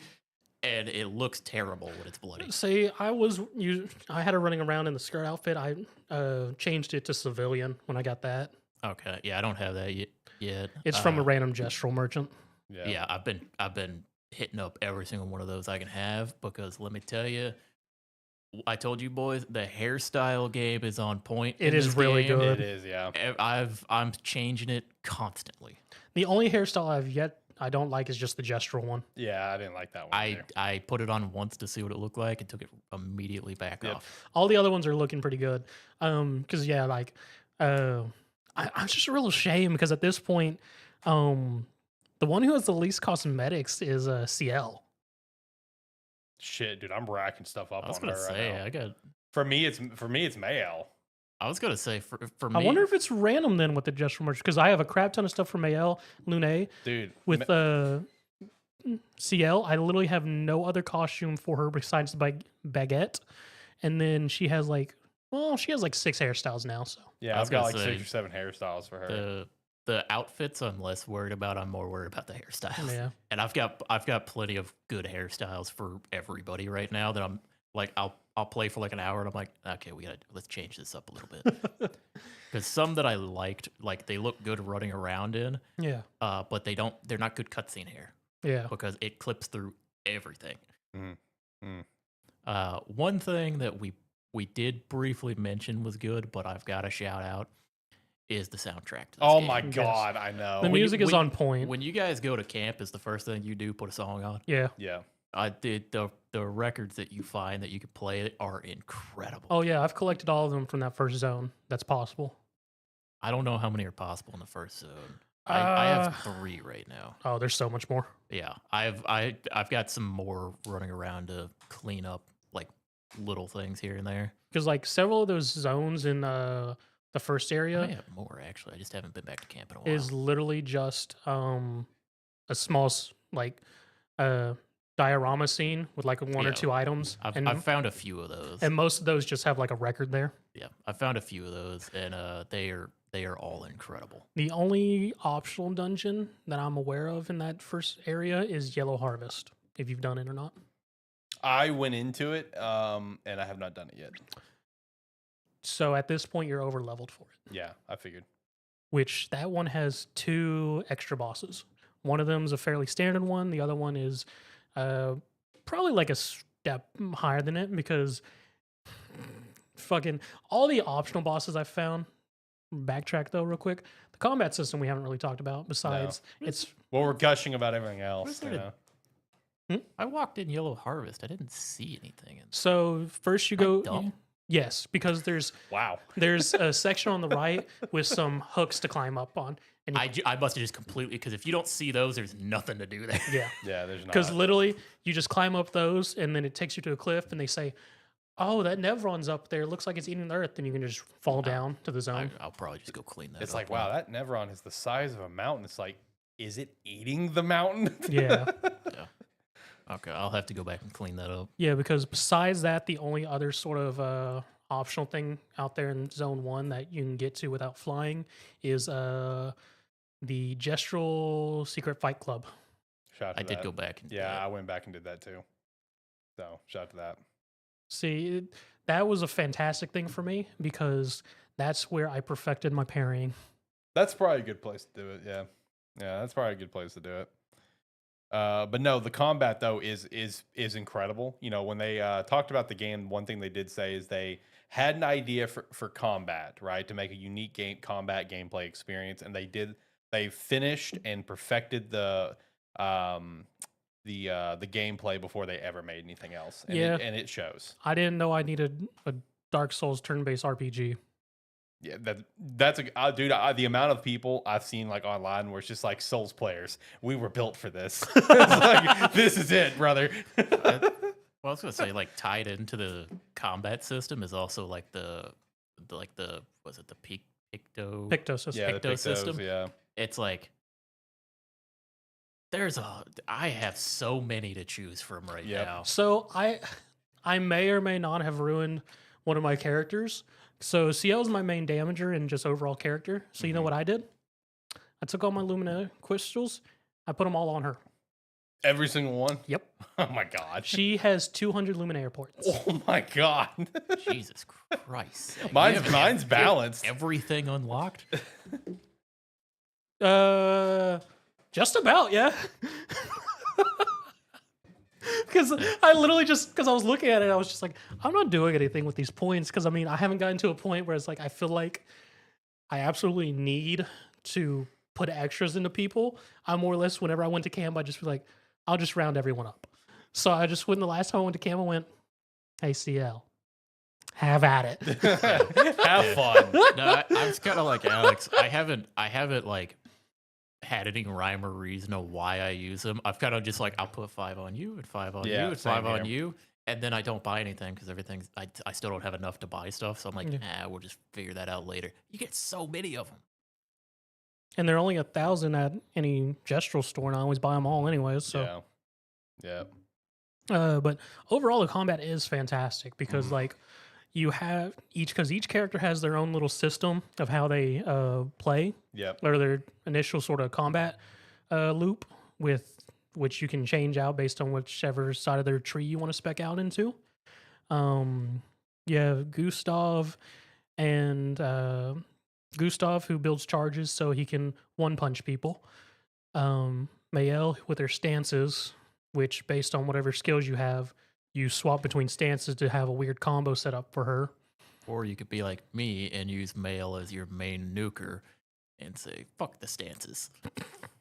and it looks terrible when it's bloody. See, I had her running around in the skirt outfit. I changed it to civilian when I got that. Okay, yeah, I don't have that yet. It's from a random gestural merchant. Yeah, I've been hitting up every single one of those I can have because let me tell you, I told you boys, the hairstyle game is on point. It is really good. It is, yeah. I'm changing it constantly. The only hairstyle I don't like is just the gestural one. Yeah, I didn't like that one. either. I put it on once to see what it looked like and took it immediately back off. All the other ones are looking pretty good. Because I'm just a real shame because at this point, the one who has the least cosmetics is CL. Shit, dude, I'm racking stuff up I was on gonna her say right now. For me, it's Mael. I was gonna say for me. I wonder if it's random then with the gestural merch because I have a crap ton of stuff for Mael, Lune, Dude, with CL. I literally have no other costume for her besides the baguette, and then she has like 6 hairstyles now. So yeah, I've got like 6 or 7 hairstyles for her. The outfits I'm less worried about. I'm more worried about the hairstyles. Yeah. And I've got plenty of good hairstyles for everybody right now that I'm like I'll play for like an hour and I'm like, okay, let's change this up a little bit. Because some that I liked, like they look good running around in. Yeah. But they're not good cutscene hair. Yeah. Because it clips through everything. Mm. One thing that we did briefly mention was good, but I've got to shout out is the soundtrack to this Oh game. my god, I know. The music is on point. When you guys go to camp, is the first thing you do put a song on? Yeah. Yeah. I did the records that you find that you can play are incredible. Oh yeah, I've collected all of them from that first zone. That's possible. I don't know how many are possible in the first zone. I have 3 right now. Oh, there's so much more. Yeah, I've got some more running around to clean up like little things here and there. Because like several of those zones in the first I area have more actually. I just haven't been back to camp in a while. is literally just a small diorama scene with like 1 or 2 items. I've found a few of those, and most of those just have like a record there. Yeah, I found a few of those, and they are all incredible. The only optional dungeon that I'm aware of in that first area is Yellow Harvest. If you've done it or not. I went into it, and I have not done it yet. So at this point, you're over leveled for it. Yeah, I figured. Which that one has 2 extra bosses. One of them is a fairly standard one. The other one is probably like a step higher than it because fucking all the optional bosses I've found. Backtrack though, real quick. The combat system we haven't really talked about. Besides, it's well, we're gushing about everything else. You know? I walked in Yellow Harvest. I didn't see anything. So first you go. Dumb? Yes, because there's a section on the right with some hooks to climb up on. And I must have just completely because if you don't see those, there's nothing to do there. Yeah, yeah, there's not. Because literally, you just climb up those, and then it takes you to a cliff, and they say, "Oh, that Nevron's up there. Looks like it's eating the earth." And you can just fall down to the zone. I'll probably just go clean that. It's up like, wow, that Nevron is the size of a mountain. It's like, is it eating the mountain? Yeah. Yeah. Okay, I'll have to go back and clean that up. Yeah, because besides that, the only other sort of optional thing out there in Zone 1 that you can get to without flying is the Gestural Secret Fight Club. Shout out to I did that. go back. And Yeah, I went back and did that too. So, shout out to that. See, that was a fantastic thing for me because that's where I perfected my parrying. That's probably a good place to do it. Yeah, yeah, that's probably a good place to do it. But no, the combat though is incredible. You know, when they talked about the game, one thing they did say is they had an idea for combat, right, to make a unique combat gameplay experience, and they finished and perfected the gameplay before they ever made anything else. And Yeah. and it shows. I didn't know I needed a Dark Souls turn-based RPG. Yeah, that's a dude. The amount of people I've seen like online where it's just like Souls players. We were built for this. It's like, this is it, brother. Well, I was gonna say, like, tied into the combat system is also like the was it the Picto Picto system. Yeah, the Picto Pictos, system. Yeah, It's like I have so many to choose from right Yep. now. So I may or may not have ruined one of my characters. So CL is my main damager and just overall character. So you know what I did? I took all my Lumina crystals. I put them all on her. Every single one. Yep. Oh my god. She has 200 Luminaire points. Oh my god. Jesus Christ. You Mine's have mine's balanced. Everything unlocked? Just about, yeah. Because I literally because I was looking at it, I was just like, I'm not doing anything with these points. Because I mean, I haven't gotten to a point where it's like I feel like I absolutely need to put extras into people. I more or less, whenever I went to camp, I just be like, I'll just round everyone up. So I just went the last time I went to camp, I went, hey CL, have at it. Have fun. No, I was kind of like Alex. I haven't like had any rhyme or reason of why I use them. I've kind of just like, I'll put 5 on you and 5 on Yeah, you and same 5 on here. you. And then I don't buy anything because everything's, I still don't have enough to buy stuff. So I'm like, we'll just figure that out later. You get so many of them. And they're only 1,000 at any gestural store, and I always buy them all anyways. So, Yeah. but overall, the combat is fantastic because like you have each character has their own little system of how they play. Yep. Or their initial sort of combat loop with which you can change out based on whichever side of their tree you want to spec out into. You have Gustav and Gustav, who builds charges so he can one punch people. Mael with her stances, which based on whatever skills you have, you swap between stances to have a weird combo set up for her. Or you could be like me and use Mail as your main nuker and say, fuck the stances.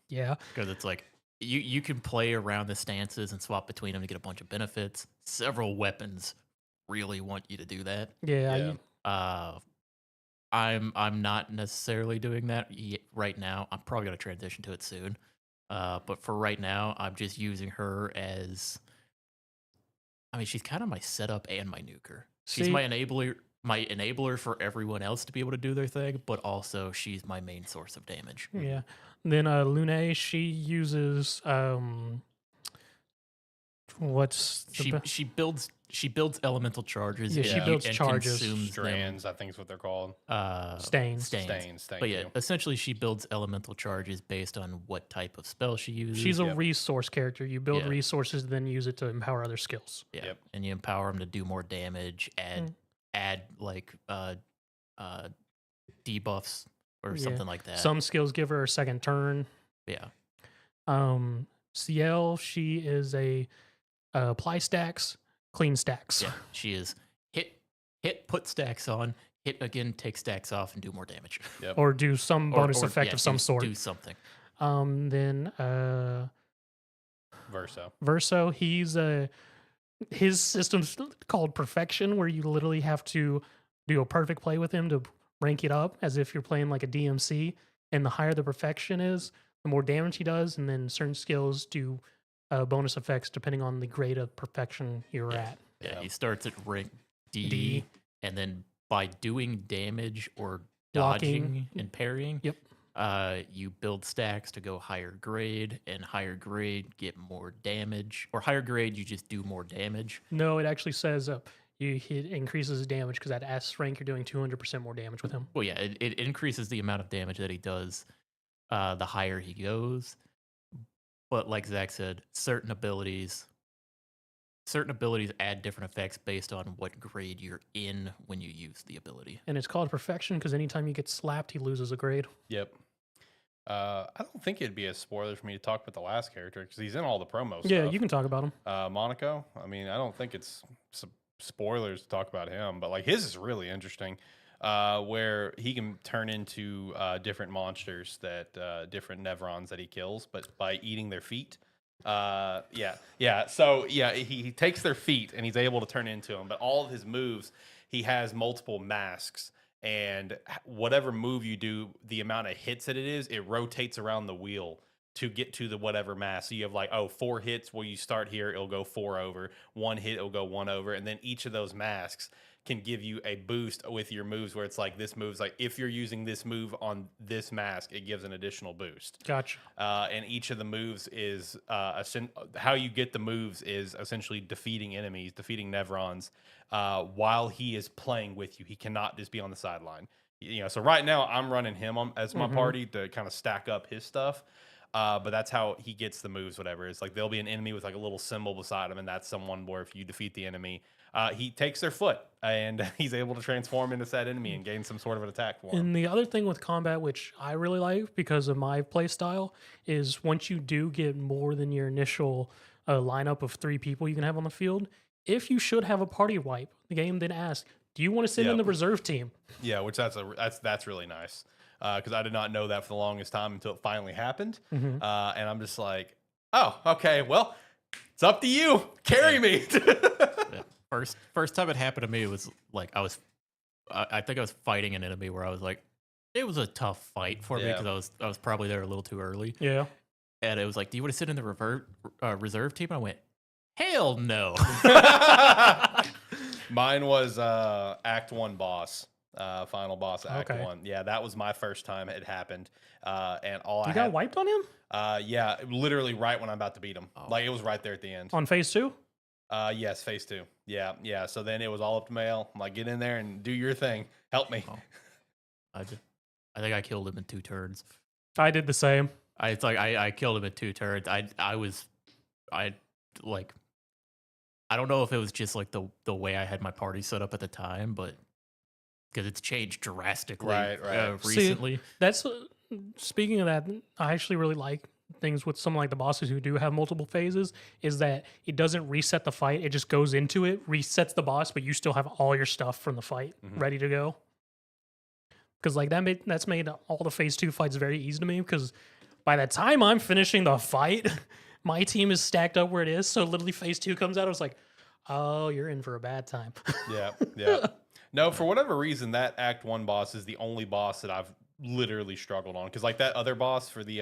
Yeah. Because it's like, you can play around the stances and swap between them to get a bunch of benefits. Several weapons really want you to do that. Yeah. I'm not necessarily doing that right now. I'm probably going to transition to it soon. But for right now, I'm just using her as, I mean, she's kind of my setup and my nuker. She's my enabler for everyone else to be able to do their thing, but also she's my main source of damage. Yeah. Then Lune, she uses she builds elemental charges. Yeah, she builds and charges. consumes Strands, I think is what they're called. Stains. Stains, thank But yeah, you. essentially she builds elemental charges based on what type of spell she uses. She's a resource character. You build Yeah. resources, then use it to empower other skills. Yeah. Yep. And you empower them to do more damage, add like debuffs or something like that. Some skills give her a second turn. Yeah. CL, she is a apply stacks, clean stacks. Yeah. She is hit, put stacks on, hit again, take stacks off, and do more damage. Yep. Or do some bonus effect of some sort. Do something. Then Verso. He's his system's called Perfection, where you literally have to do a perfect play with him to rank it up as if you're playing like a DMC. And the higher the perfection is, the more damage he does, and then certain skills do bonus effects depending on the grade of perfection you're at. Yeah, he starts at rank D, and then by doing damage or dodging and parrying, you build stacks to go higher grade, and higher grade get more damage, or higher grade you just do more damage. No, it actually says it increases damage because at S rank you're doing 200% more damage with him. Well, yeah, it increases the amount of damage that he does the higher he goes. But like Zach said, certain abilities add different effects based on what grade you're in when you use the ability. And it's called Perfection because anytime you get slapped, he loses a grade. Yep. I don't think it'd be a spoiler for me to talk about the last character because he's in all the promos. Yeah, stuff. you can talk about him. Monaco. I mean, I don't think it's spoilers to talk about him, but like his is really interesting. Where he can turn into different monsters that different Nevrons that he kills, but by eating their feet. So he takes their feet and he's able to turn into them. But all of his moves, he has multiple masks, and whatever move you do, the amount of hits that it is, it rotates around the wheel. to get to the whatever mask. So you have like, 4 hits where you start here, it'll go 4 over. 1 hit, it'll go 1 over. And then each of those masks can give you a boost with your moves where it's like this move's like if you're using this move on this mask, it gives an additional boost. Gotcha. And each of the moves is how you get the moves is essentially defeating enemies, defeating Nevrons while he is playing with you. He cannot just be on the sideline. So right now I'm running him as my party to kind of stack up his stuff. But that's how he gets the moves, whatever. It's like there'll be an enemy with like a little symbol beside him, and that's someone where if you defeat the enemy, he takes their foot, and he's able to transform into that enemy and gain some sort of an attack for him. And the other thing with combat, which I really like because of my play style, is once you do get more than your initial lineup of 3 people you can have on the field, if you should have a party wipe, the game then asks, do you want to sit in the reserve team? Yeah, which that's really nice. Because I did not know that for the longest time until it finally happened. And I'm just like, oh, okay, well, it's up to you. Carry me. First time it happened to me was like I think I was fighting an enemy where I was like, it was a tough fight for me because I was probably there a little too early. Yeah. And it was like, do you want to sit in the reserve team? And I went, hell no. Mine was Act 1 boss. Final boss, Act 1. Yeah, that was my first time it happened. And all you got wiped on him? Yeah, literally right when I'm about to beat him. Like it was right there at the end. On phase 2? Yes, phase 2. Yeah. So then it was all up to Mail. I'm like, get in there and do your thing. Help me. I think I killed him in 2 turns. I did the same. I killed him in 2 turns. I don't know if it was just like the way I had my party set up at the time, but because it's changed drastically recently. See, speaking of that, I actually really like things with some like the bosses who do have multiple phases is that it doesn't reset the fight. It just goes into it, resets the boss, but you still have all your stuff from the fight ready to go. Because like that's made all the phase 2 fights very easy to me because by the time I'm finishing the fight, my team is stacked up where it is. So literally phase 2 comes out. I was like, oh, you're in for a bad time. Yeah. No, for whatever reason, that Act 1 boss is the only boss that I've literally struggled on. Because like that other boss for the,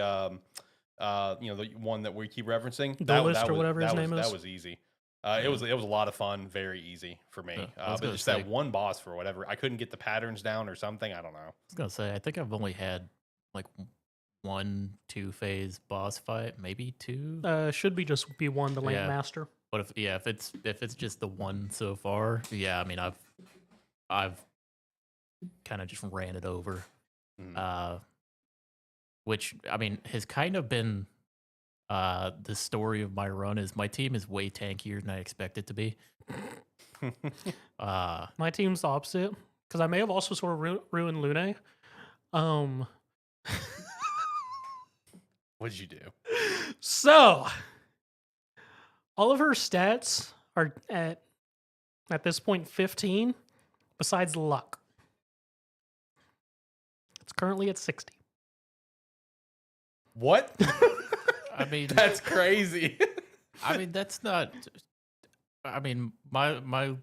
the one that we keep referencing, Duelist or whatever his name is. That was easy. It was a lot of fun, very easy for me. But just that one boss for whatever, I couldn't get the patterns down or something. I don't know. I was gonna say, I think I've only had like 1-2 phase boss fight, maybe 2. Should be just be 1, the Land Master. But if it's just the 1 so far, I mean I've kind of just ran it over, which I mean has kind of been the story of my run. Is my team is way tankier than I expect it to be. My team's the opposite because I may have also sort of ruined Lune. What did you do? So all of her stats are at this point 15. Besides luck, it's currently at 60. What? I mean, that's crazy. I mean, that's not. I mean, my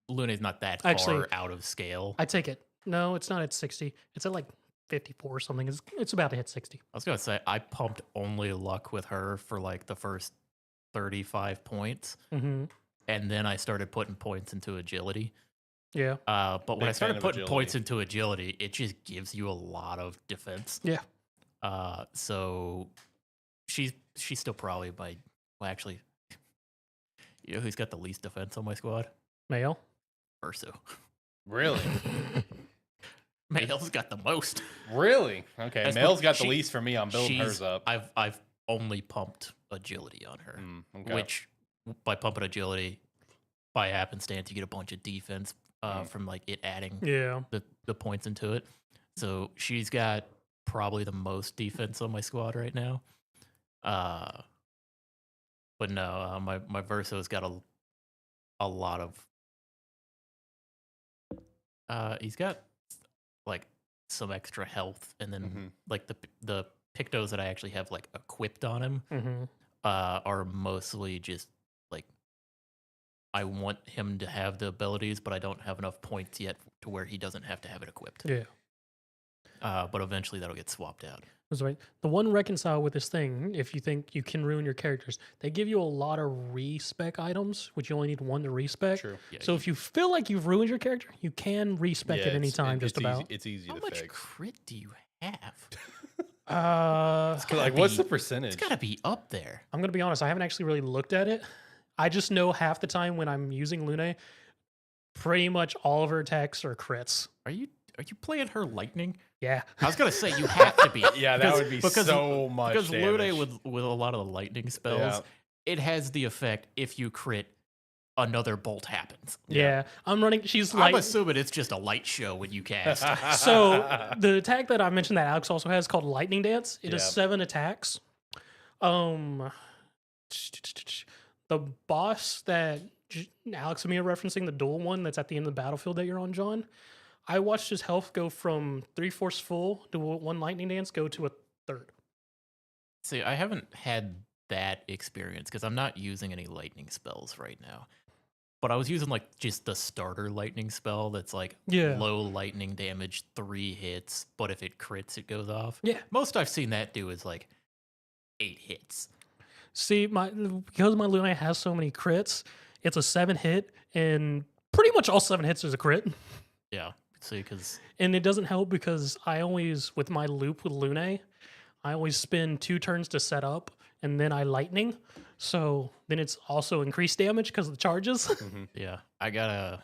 Lune is not that far out of scale. I take it. No, it's not at 60. It's at like 54 or something. It's about to hit 60. I was gonna say I pumped only luck with her for like the first 35 points, and then I started putting points into agility. Yeah. But when I started putting points into agility, it just gives you a lot of defense. Yeah. So she's still probably actually, you know who's got the least defense on my squad? Mail. Urso. Really? Mail's got the most. Really? Okay. Mail's got the least for me. I'm building hers up. I've only pumped agility on her, which by pumping agility, by happenstance, you get a bunch of defense from like it adding the points into it. So she's got probably the most defense on my squad right now. But no, my Verso's got a lot of. He's got like some extra health, and then like the Pictos that I actually have like equipped on him are mostly just like I want him to have the abilities, but I don't have enough points yet to where he doesn't have to have it equipped. Yeah. but eventually that'll get swapped out. That's right. The one reconcile with this thing, if you think you can ruin your characters, they give you a lot of respec items, which you only need one to respec. True. Yeah, So if you feel like you've ruined your character, you can respec at any it's- time, it- just it's about. Easy, it's easy how to much fix. crit do you have? Like, what's the It's percentage? got to be up there. I'm gonna be honest, I haven't actually really looked at it. I just know half the time when I'm using Lune, pretty much all of her attacks are crits. Are you playing her lightning? Yeah. I was gonna say you have to be. Yeah, that because- would be because- so much Because damage. Lune with a lot of the lightning spells, Yeah. it has the effect if you crit, another bolt happens. Yeah. I'm running. She's I'm light. assuming it's just a light show when you cast. So the attack that I mentioned that Alex also has called Lightning Dance. It is Yeah. 7 attacks. The boss that Alex and me are referencing, the dual one that's at the end of the battlefield that you're on, John. I watched his health go from 3/4 full to 1 Lightning Dance go to a third. See, I haven't had that experience because I'm not using any lightning spells right now. But I was using like just the starter lightning spell that's like Yeah. low lightning damage, 3 hits, but if it crits, it goes off. Yeah. Most I've seen that do is like 8 hits. See, because my Luna has so many crits, it's a 7 hit, and pretty much all 7 hits is a crit. Yeah. See, because And it doesn't help because I always, with my loop with Lune, I always spend 2 turns to set up, and then I lightning. So then it's also increased damage because of the charges. yeah, I gotta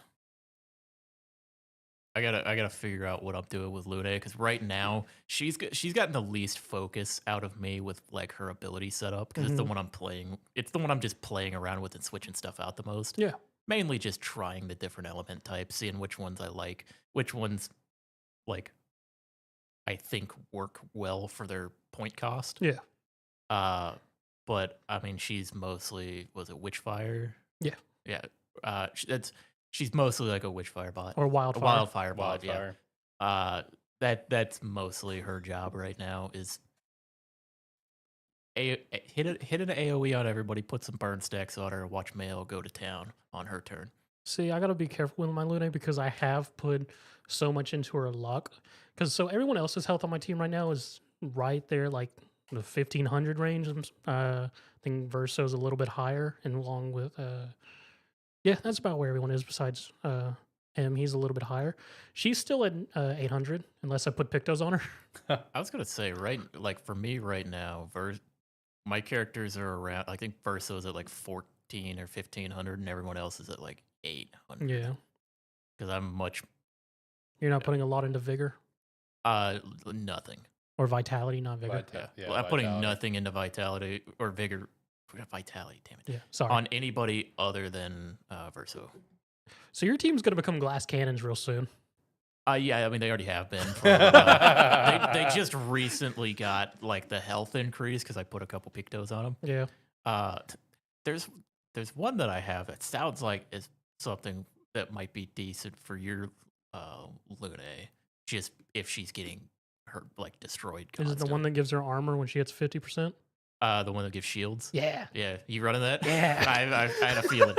figure out what I'm doing with Lune because right now she's gotten the least focus out of me with like her ability setup because it's the one I'm playing. It's the one I'm just playing around with and switching stuff out the most. Yeah. Mainly just trying the different element types, seeing which ones I like, which ones like I think work well for their point cost. Yeah. But I mean, she's mostly was it Witchfire? Yeah. Yeah. She's mostly like a Witchfire bot. Or A Wildfire. wildfire bot, Wildfire. yeah. That's mostly her job right now is hit an AoE on everybody, put some burn stacks on her, watch Mail go to town on her turn. See, I gotta be careful with my Lune because I have put so much into her luck. Because so everyone else's health on my team right now is right there, like the 1500 range. I think Verso's a little bit higher, and along with yeah, that's about where everyone is besides him. He's a little bit higher. She's still at 800 unless I put Pictos on her. I was gonna say, right, like for me right now, my characters are around. I think Verso's at like 14 or 1500, and everyone else is at like 800. Yeah, because I'm much you're not putting a lot into vigor nothing. or vitality, not vigor. Yeah, I'm putting nothing into vitality or vigor. Vitality, damn it. Yeah, sorry. On anybody other than Verso. So your team's gonna become glass cannons real soon. Yeah, I mean they already have been. For a while. They just recently got like the health increase because I put a couple Pictos on them. Yeah. There's one that I have that sounds like is something that might be decent for your Lune, just if she's getting her like destroyed. Is it the one that gives her armor when she hits 50%? The one that gives shields. Yeah. Yeah, you running that? Yeah. I had a feeling.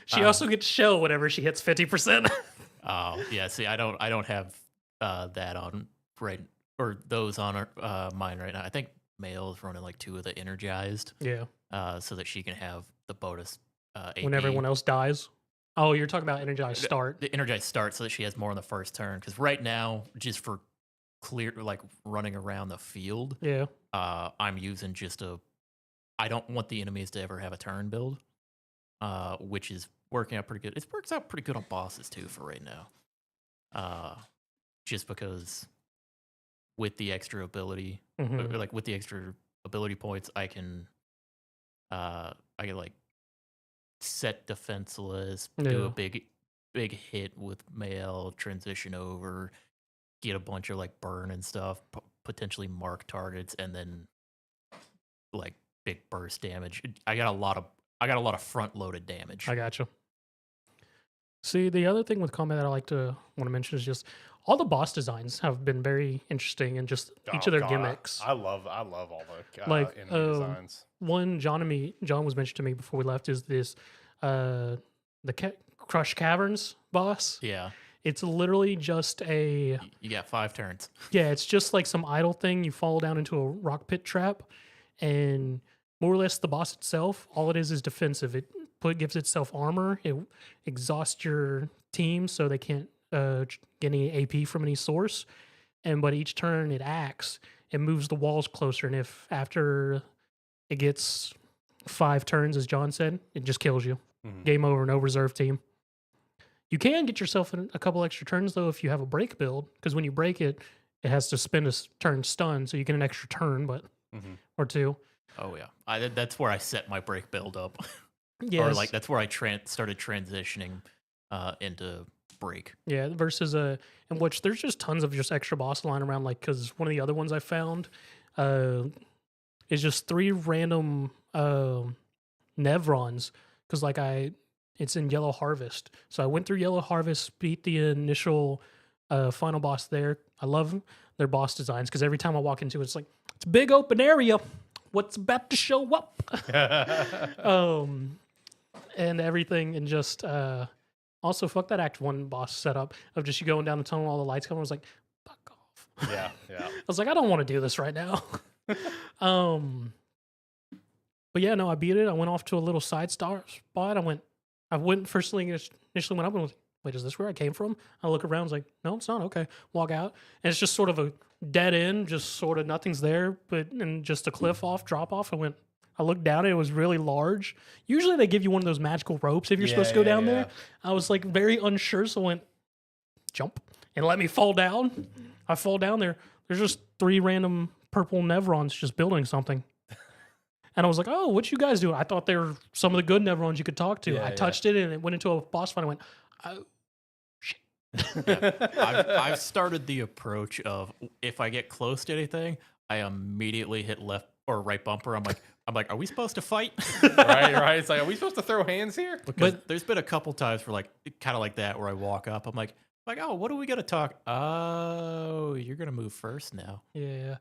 She also gets shell whenever she hits 50%. Oh yeah, see, I don't have that on right or those on mine right now. I think Mail is running like 2 of the energized. Yeah. So that she can have the bonus When everyone else dies. Oh, you're talking about energized start. the energized start, so that she has more on the first turn. Because right now, just for clear like running around the field, Yeah. I'm using just I don't want the enemies to ever have a turn build, which is working out pretty good. It works out pretty good on bosses too for right now. Just because with the extra ability, Mhm. like with the extra ability points, I can like set defenseless, do Yeah. a big hit with Mail, transition over, get a bunch of like burn and stuff, potentially mark targets, and then like big burst damage. I got a lot of front loaded damage. I got you. See, the other thing with combat that I want to mention is just all the boss designs have been very interesting and just each of their gimmicks. I love all the Like, enemy designs. One John was mentioned to me before we left is this the Crush Caverns boss. Yeah. It's literally just a You got 5 turns. yeah, it's just like some idle thing. You fall down into a rock pit trap, and more or less the boss itself, all it is defensive. It gives itself armor. It exhausts your team so they can't get any AP from any source. But each turn it acts, it moves the walls closer. And if after it gets 5 turns, as John said, it just kills you. Game over, no reserve team. You can get yourself in a couple extra turns, though, if you have a break build, because when you break it, it has to spend a turn stun, so you get an extra turn, but or 2. Oh yeah, that's where I set my break build up. Yes. Or like that's where I started transitioning into break. Yeah, versus in which there's just tons of just extra boss line around. Like, because one of the other ones I found is just 3 random Nevrons. Because like it's in Yellow Harvest, so I went through Yellow Harvest, beat the initial final boss there. I love their boss designs because every time I walk into it, it's like it's a big open area. What's about to show up? And everything, and just also fuck that Act 1 boss setup of just you going down the tunnel, all the lights coming. I was like, fuck off. Yeah. I was like, I don't want to do this right now. But yeah, no, I beat it. I went off to a little side spot. I went first thing initially went up and was, wait, is this where I came from? I look around, I was like, no, it's not. Okay, walk out, and it's just sort of a dead end, just sort of nothing's there, and just a cliff off, drop off. I looked down, and it was really large. Usually they give you one of those magical ropes if you're supposed to go down there. I was like very unsure, so I went jump and let me fall down. I fall down there. There's just 3 random purple Nevrons just building something. And I was like, oh, what you guys doing? I thought they were some of the good Nevrons you could talk to. I touched it, and it went into a boss fight. I went, oh, shit. I've started the approach of if I get close to anything, I immediately hit left or right bumper. I'm like, are we supposed to fight? right. It's like, are we supposed to throw hands here? Because there's been a couple times where like kind of like that where I walk up. I'm like, oh, what are we gonna talk? Oh, you're gonna move first now. Yeah.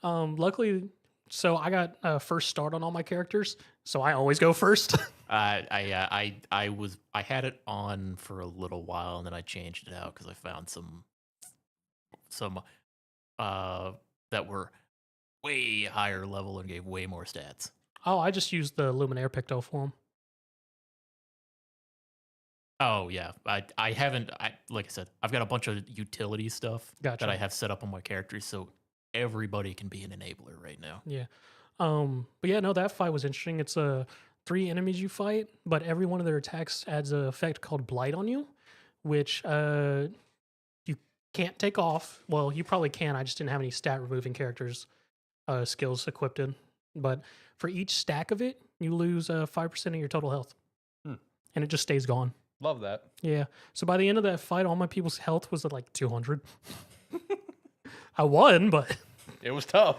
Luckily. So I got first start on all my characters, so I always go first. I had it on for a little while, and then I changed it out because I found some that were way higher level and gave way more stats. Oh, I just used the Luminaire Picto for him. Oh yeah, I haven't. Like I said, I've got a bunch of utility stuff that I have set up on my characters, so everybody can be an enabler right now. Yeah. But yeah, no, that fight was interesting. It's 3 enemies you fight, but every one of their attacks adds an effect called Blight on you, which you can't take off. Well, you probably can. I just didn't have any stat removing characters skills equipped in. But for each stack of it, you lose 5% of your total health. And it just stays gone. Love that. Yeah. So by the end of that fight, all my people's health was at like 200. I won, but it was tough.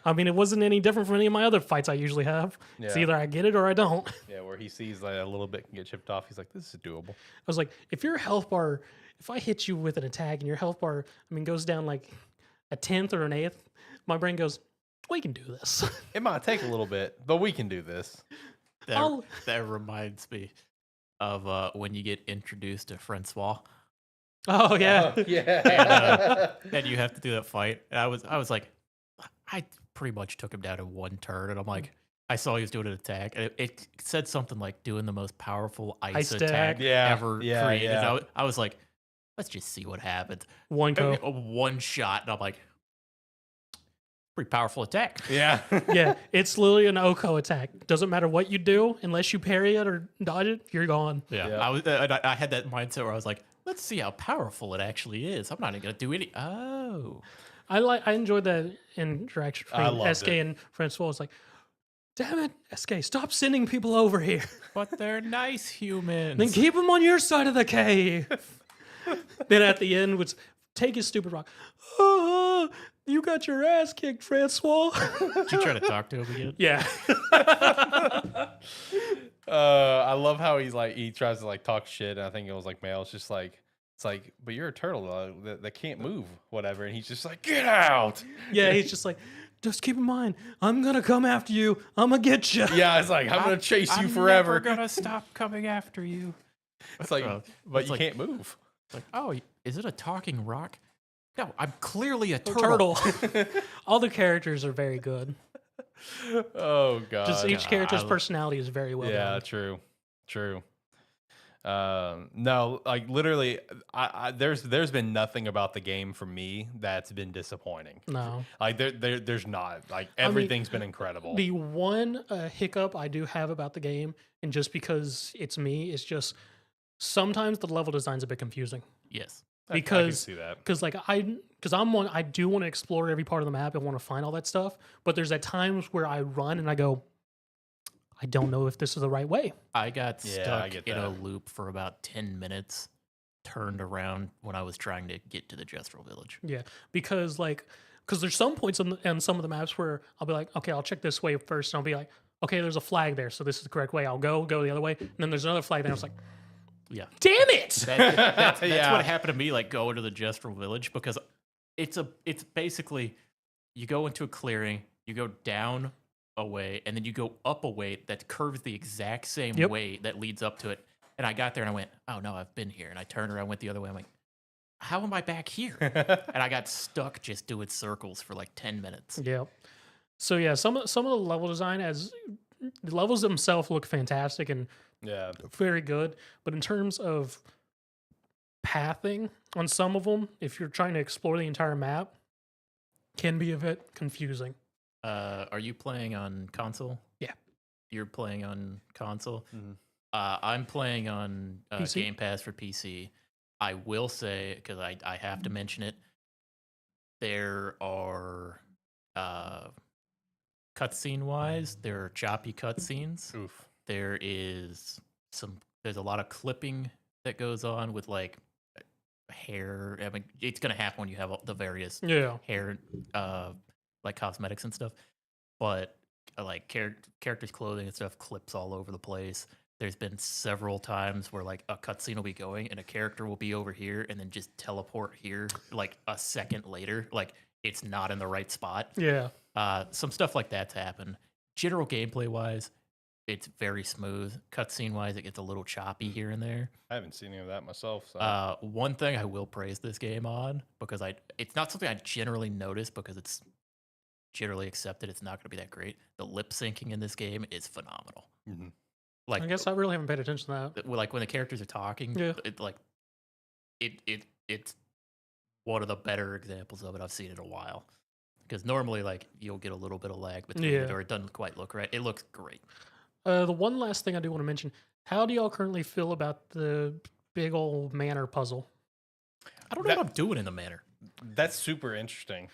I mean, it wasn't any different from any of my other fights I usually have. Yeah. It's either I get it or I don't. Yeah, where he sees like a little bit can get chipped off. He's like, this is doable. I was like, if your health bar, if I hit you with an attack and your health bar, I mean, goes down like a 10th or an 8th, my brain goes, we can do this. It might take a little bit, but we can do this. That reminds me of when you get introduced to Francois. Oh yeah, and you have to do that fight. And I was like, I pretty much took him down in 1 turn, and I'm like, I saw he was doing an attack, and it said something like doing the most powerful ice attack ever created. Yeah. I was like, let's just see what happens. 1 go, 1 shot, and I'm like, pretty powerful attack. Yeah, yeah, it's literally an Oko attack. Doesn't matter what you do, unless you parry it or dodge it, you're gone. Yeah. I had that mindset where I was like, let's see how powerful it actually is. I'm not even gonna do any. Oh, I enjoyed that interaction between SK it. and Francois. It's like, damn it, SK, stop sending people over here. But they're nice humans. Then keep them on your side of the cave. Then at the end, was take his stupid rock. Oh, you got your ass kicked, Francois. Did you try to talk to him again? Yeah. I love how he tries to like talk shit. And I think it was like Male. It's just like, it's like, but you're a turtle that can't move, whatever. And he's just like, get out. Yeah, he's just like, just keep in mind, I'm gonna come after you. I'm gonna get you. Yeah, it's like I'm gonna chase you forever. I'm never gonna stop coming after you. It's like, but you can't move. Like, oh, is it a talking rock? No, I'm clearly a turtle. All the characters are very good. Oh god. Just each Yeah, character's I- personality is very well Yeah, done. true. No, like literally, there's been nothing about the game for me that's been disappointing. No. Like there's not. Like mean, everything's been incredible. The one hiccup I do have about the game, and just because it's me, is just sometimes the level design's a bit confusing. Yes. I can Because see that. I do want to explore every part of the map and want to find all that stuff, but there's at times where I run and I go, I don't know if this is the right way. I got Yeah, stuck I get in a that. loop for about 10 minutes, turned around when I was trying to get to the Gestural Village. Yeah, because there's some points on some of the maps where I'll be like, okay, I'll check this way first, and I'll be like, okay, there's a flag there, so this is the correct way. I'll go the other way, and then there's another flag there. I was like, Yeah. damn it! That's Yeah. what happened to me, like going to the Gestural Village, because it's basically you go into a clearing, you go down a way, and then you go up a way that curves the exact same Yep. way that leads up to it. And I got there and I went, oh no, I've been here. And I turned around, went the other way. I'm like, how am I back here? And I got stuck just doing circles for like 10 minutes. Yeah. So yeah, some of the level design, as the levels themselves look fantastic and Yeah. very good, but in terms of pathing on some of them, if you're trying to explore the entire map, can be a bit confusing. Are you playing on console? Yeah. You're playing on console? Mhm. I'm playing on PC? Game Pass for PC. I will say, because I have to mention it, there are cutscene wise, there are choppy cutscenes. Oof. There's a lot of clipping that goes on with like hair. I mean, it's gonna happen when you have all the various Yeah. hair, like cosmetics and stuff. But like characters' clothing and stuff clips all over the place. There's been several times where like a cutscene will be going and a character will be over here and then just teleport here like a second later. Like it's not in the right spot. Yeah. Some stuff like that's happened. General gameplay wise, it's very smooth. Cutscene wise, it gets a little choppy here and there. I haven't seen any of that myself. So. One thing I will praise this game on, because it's not something I generally notice because it's generally accepted it's not going to be that great. The lip syncing in this game is phenomenal. Mhm. Like I guess I really haven't paid attention to that. like when the characters are talking, Yeah. It's one of the better examples of it I've seen in a while. Because normally, like you'll get a little bit of lag between it, Yeah. or it doesn't quite look right. It looks great. The one last thing I do want to mention: how do y'all currently feel about the big old manor puzzle? I don't know That- what I'm doing in the manor. That's super interesting.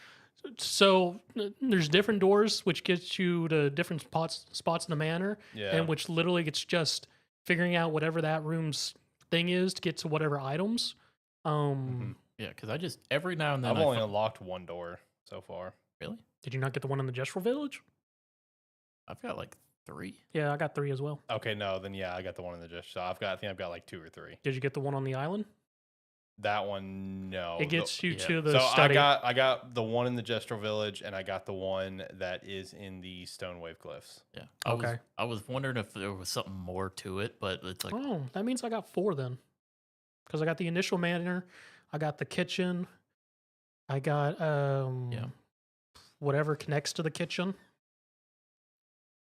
So there's different doors which gets you to different spots in the manor, Yeah. and which literally it's just figuring out whatever that room's thing is to get to whatever items. Yeah, because I just every now and then I've I only unlocked one door so far. really. Did you not get the one in the Gestural Village? I've got like 3. Yeah, I got 3 as well. Okay, no, then yeah, I got the one in the just. So I think I've got like 2 or 3. Did you get the one on the island? That one, no. It gets you yeah. to the So study. I got the one in the Gestural Village, and I got the one that is in the Stonewave Cliffs. Yeah. Okay. I was wondering if there was something more to it, but it's like Oh, that means I got 4 then. Because I got the initial manor, I got the kitchen, I got whatever connects to the kitchen.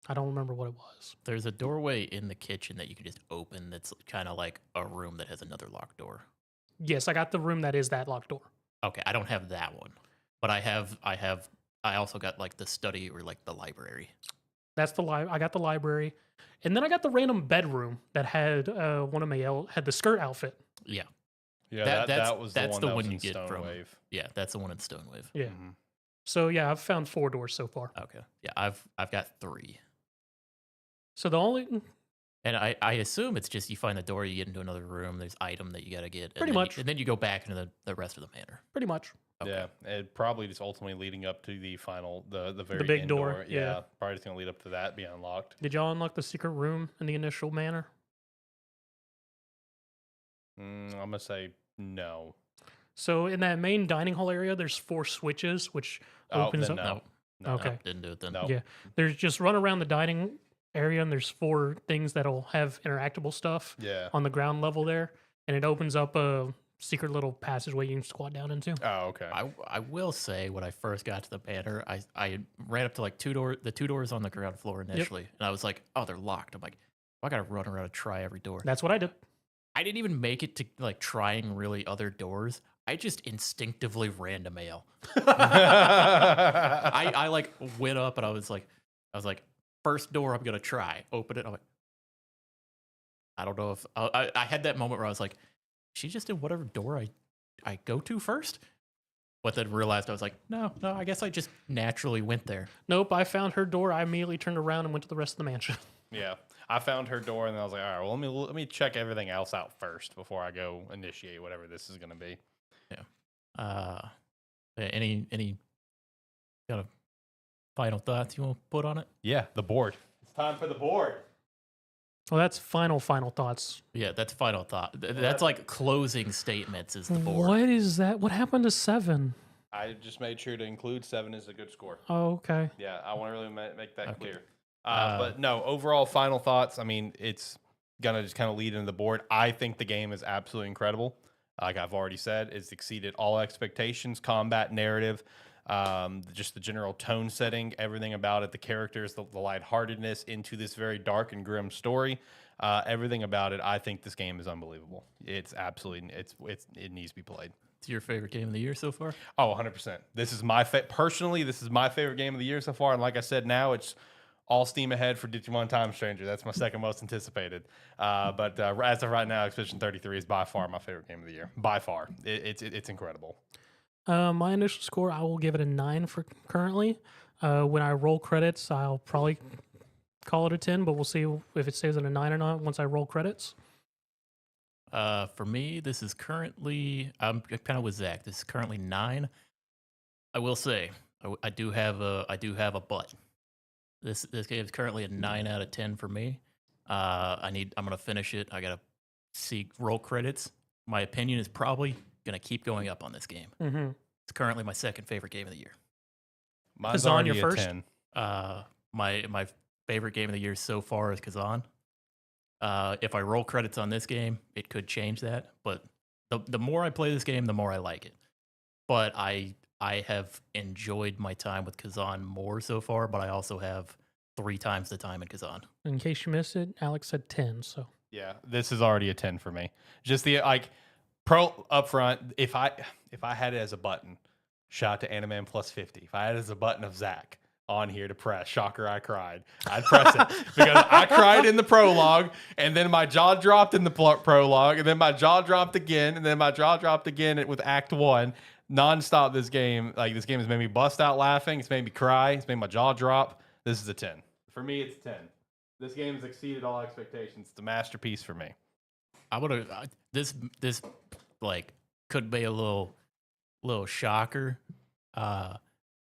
I don't remember what it was. there's a doorway in the kitchen that you can just open. That's kind of like a room that has another locked door. Yes, I got the room that is that locked door. Okay, I don't have that one, but I also got like the study or like the library. That's the I got the library, and then I got the random bedroom that had one of my had the skirt outfit. Yeah, Yeah, that's that was that's the the one one that you was in get from. Stonewave. Yeah, that's the one in Stonewave. Yeah. Mhm. So yeah, I've found 4 doors so far. Okay, yeah, I've got 3, So the only and I assume it's just you find the door, you get into another room. There's item that you got to get, and Pretty then much. and then you go back into the rest of the manor. pretty much. Okay. Yeah, it probably just ultimately leading up to the final, the very big end door, yeah. probably just gonna lead up to that being unlocked. Did y'all unlock the secret room in the initial manor? I'm gonna say no. So in that main dining hall area, there's 4 switches, which opens then up. no. Okay. No, didn't do it then. No. Yeah. There's just run around the dining area, and there's 4 things that'll have interactable stuff Yeah. on the ground level there, and it opens up secret little passageway you can squat down into. Oh, okay. I will say when I first got to the banner, I ran up to like the two doors on the ground floor initially, and I was like, oh, they're locked. I'm like, I gotta run around and try every door. That's what I did. I didn't even make it to like trying really other doors. I just instinctively ran to mail. I like went up and I was like, first door I'm gonna try. Open it. I'm like, I don't know if I had that moment where I was like, she just did whatever door I go to first. But then realized I was like, no, I guess I just naturally went there. Nope, I found her door. I immediately turned around and went to the rest of the mansion. Yeah, I found her door, and then I was like, all right, well, let me check everything else out first before I go initiate whatever this is going to be. Yeah. Any kind of final thoughts you want to put on it? Yeah, the board. It's time for the board. Well, that's final thoughts. Yeah, that's final thought. That's like closing statements is the board. What is that? What happened to 7? I just made sure to include 7 as a good score. Oh, okay. Yeah, I want to really make that Okay. clear. But no, overall final thoughts. I mean, it's going to just kind of lead into the board. I think the game is absolutely incredible. Like I've already said, it's exceeded all expectations, combat, narrative, just the general tone setting, everything about it, the characters, the lightheartedness into this very dark and grim story. Everything about it, I think this game is unbelievable. It's absolutely, it needs to be played. It's your favorite game of the year so far? Oh, 100%. This is personally, this is my favorite game of the year so far. And like I said, now it's all steam ahead for Digimon Time Stranger. That's my second most anticipated. But as of right now, Expedition 33 is by far my favorite game of the year. By far. It's incredible. My initial score, I will give it a 9 for currently. When I roll credits, I'll probably call it a 10, but we'll see if it stays at a 9 or not once I roll credits. For me, this is currently, I'm kind of with Zach. This is currently 9. I will say, I do have a but. This game is currently a 9 out of 10 for me. I'm gonna finish it. I gotta see roll credits. My opinion is probably gonna keep going up on this game. Mm-hmm. It's currently my second favorite game of the year. Mine's Kazan, already your a first? 10. My favorite game of the year so far is Kazan. If I roll credits on this game, it could change that. But the more I play this game, the more I like it. But I have enjoyed my time with Kazan more so far, but I also have 3 times the time in Kazan. In case you missed it, Alex said 10, so. Yeah, this is already a 10 for me. Just the pro up front, if I had it as a button, shout out to AniMan plus 50. If I had it as a button of Zach on here to press, shocker, I cried. I'd press it because I cried in the prologue, and then my jaw dropped in the prologue, and then my jaw dropped again, and then my jaw dropped again with Act 1. Nonstop, this game has made me bust out laughing. It's made me cry. It's made my jaw drop. This is a 10. For me, it's 10. This game has exceeded all expectations. It's a masterpiece for me. I would have this like could be a little shocker.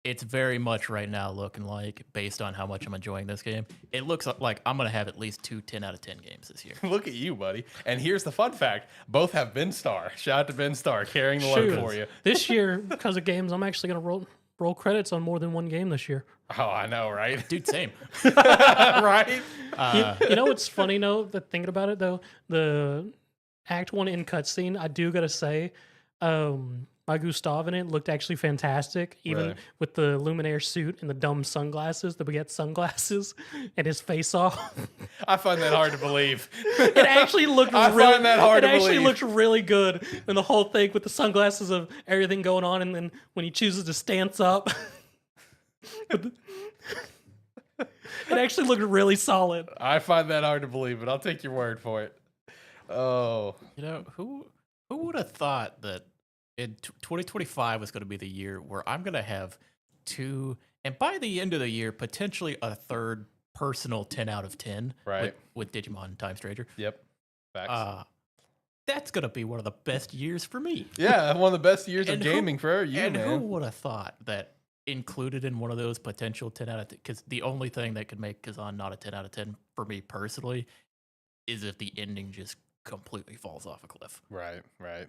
It's very much right now looking like, based on how much I'm enjoying this game, it looks like I'm gonna have at least 2 10 out of 10 games this year. Look at you, buddy. And here's the fun fact: both have Ben Star. Shout out to Ben Star carrying the load Shoot. for you. This year, because of games, I'm actually going to roll credits on more than one game this year. Oh, I know, right? Dude, same. Right? You know what's funny, though, that thinking about it, though? The Act 1 in cutscene, I do got to say, my Gustav in it looked actually fantastic, even Really? with the Luminaire suit and the dumb sunglasses, the baguette sunglasses, and his face off. I find that hard to believe. It actually looked I really, find that hard it to actually believe. looked really good. And the whole thing with the sunglasses of everything going on, and then when he chooses to stance up, it actually looked really solid. I find that hard to believe, but I'll take your word for it. Oh, You know, who would have thought that in 2025 was going to be the year where I'm going to have 2, and by the end of the year, potentially a 3rd personal 10 out of 10 Right. with Digimon Time Stranger. yep. Facts. That's going to be one of the best years for me. Yeah, one of the best years of And who- gaming for you, and who man. would have thought that included in one of those potential 10 out of 10? Because the only thing that could make Kazan not a 10 out of 10 for me personally is if the ending just completely falls off a cliff. Right, right.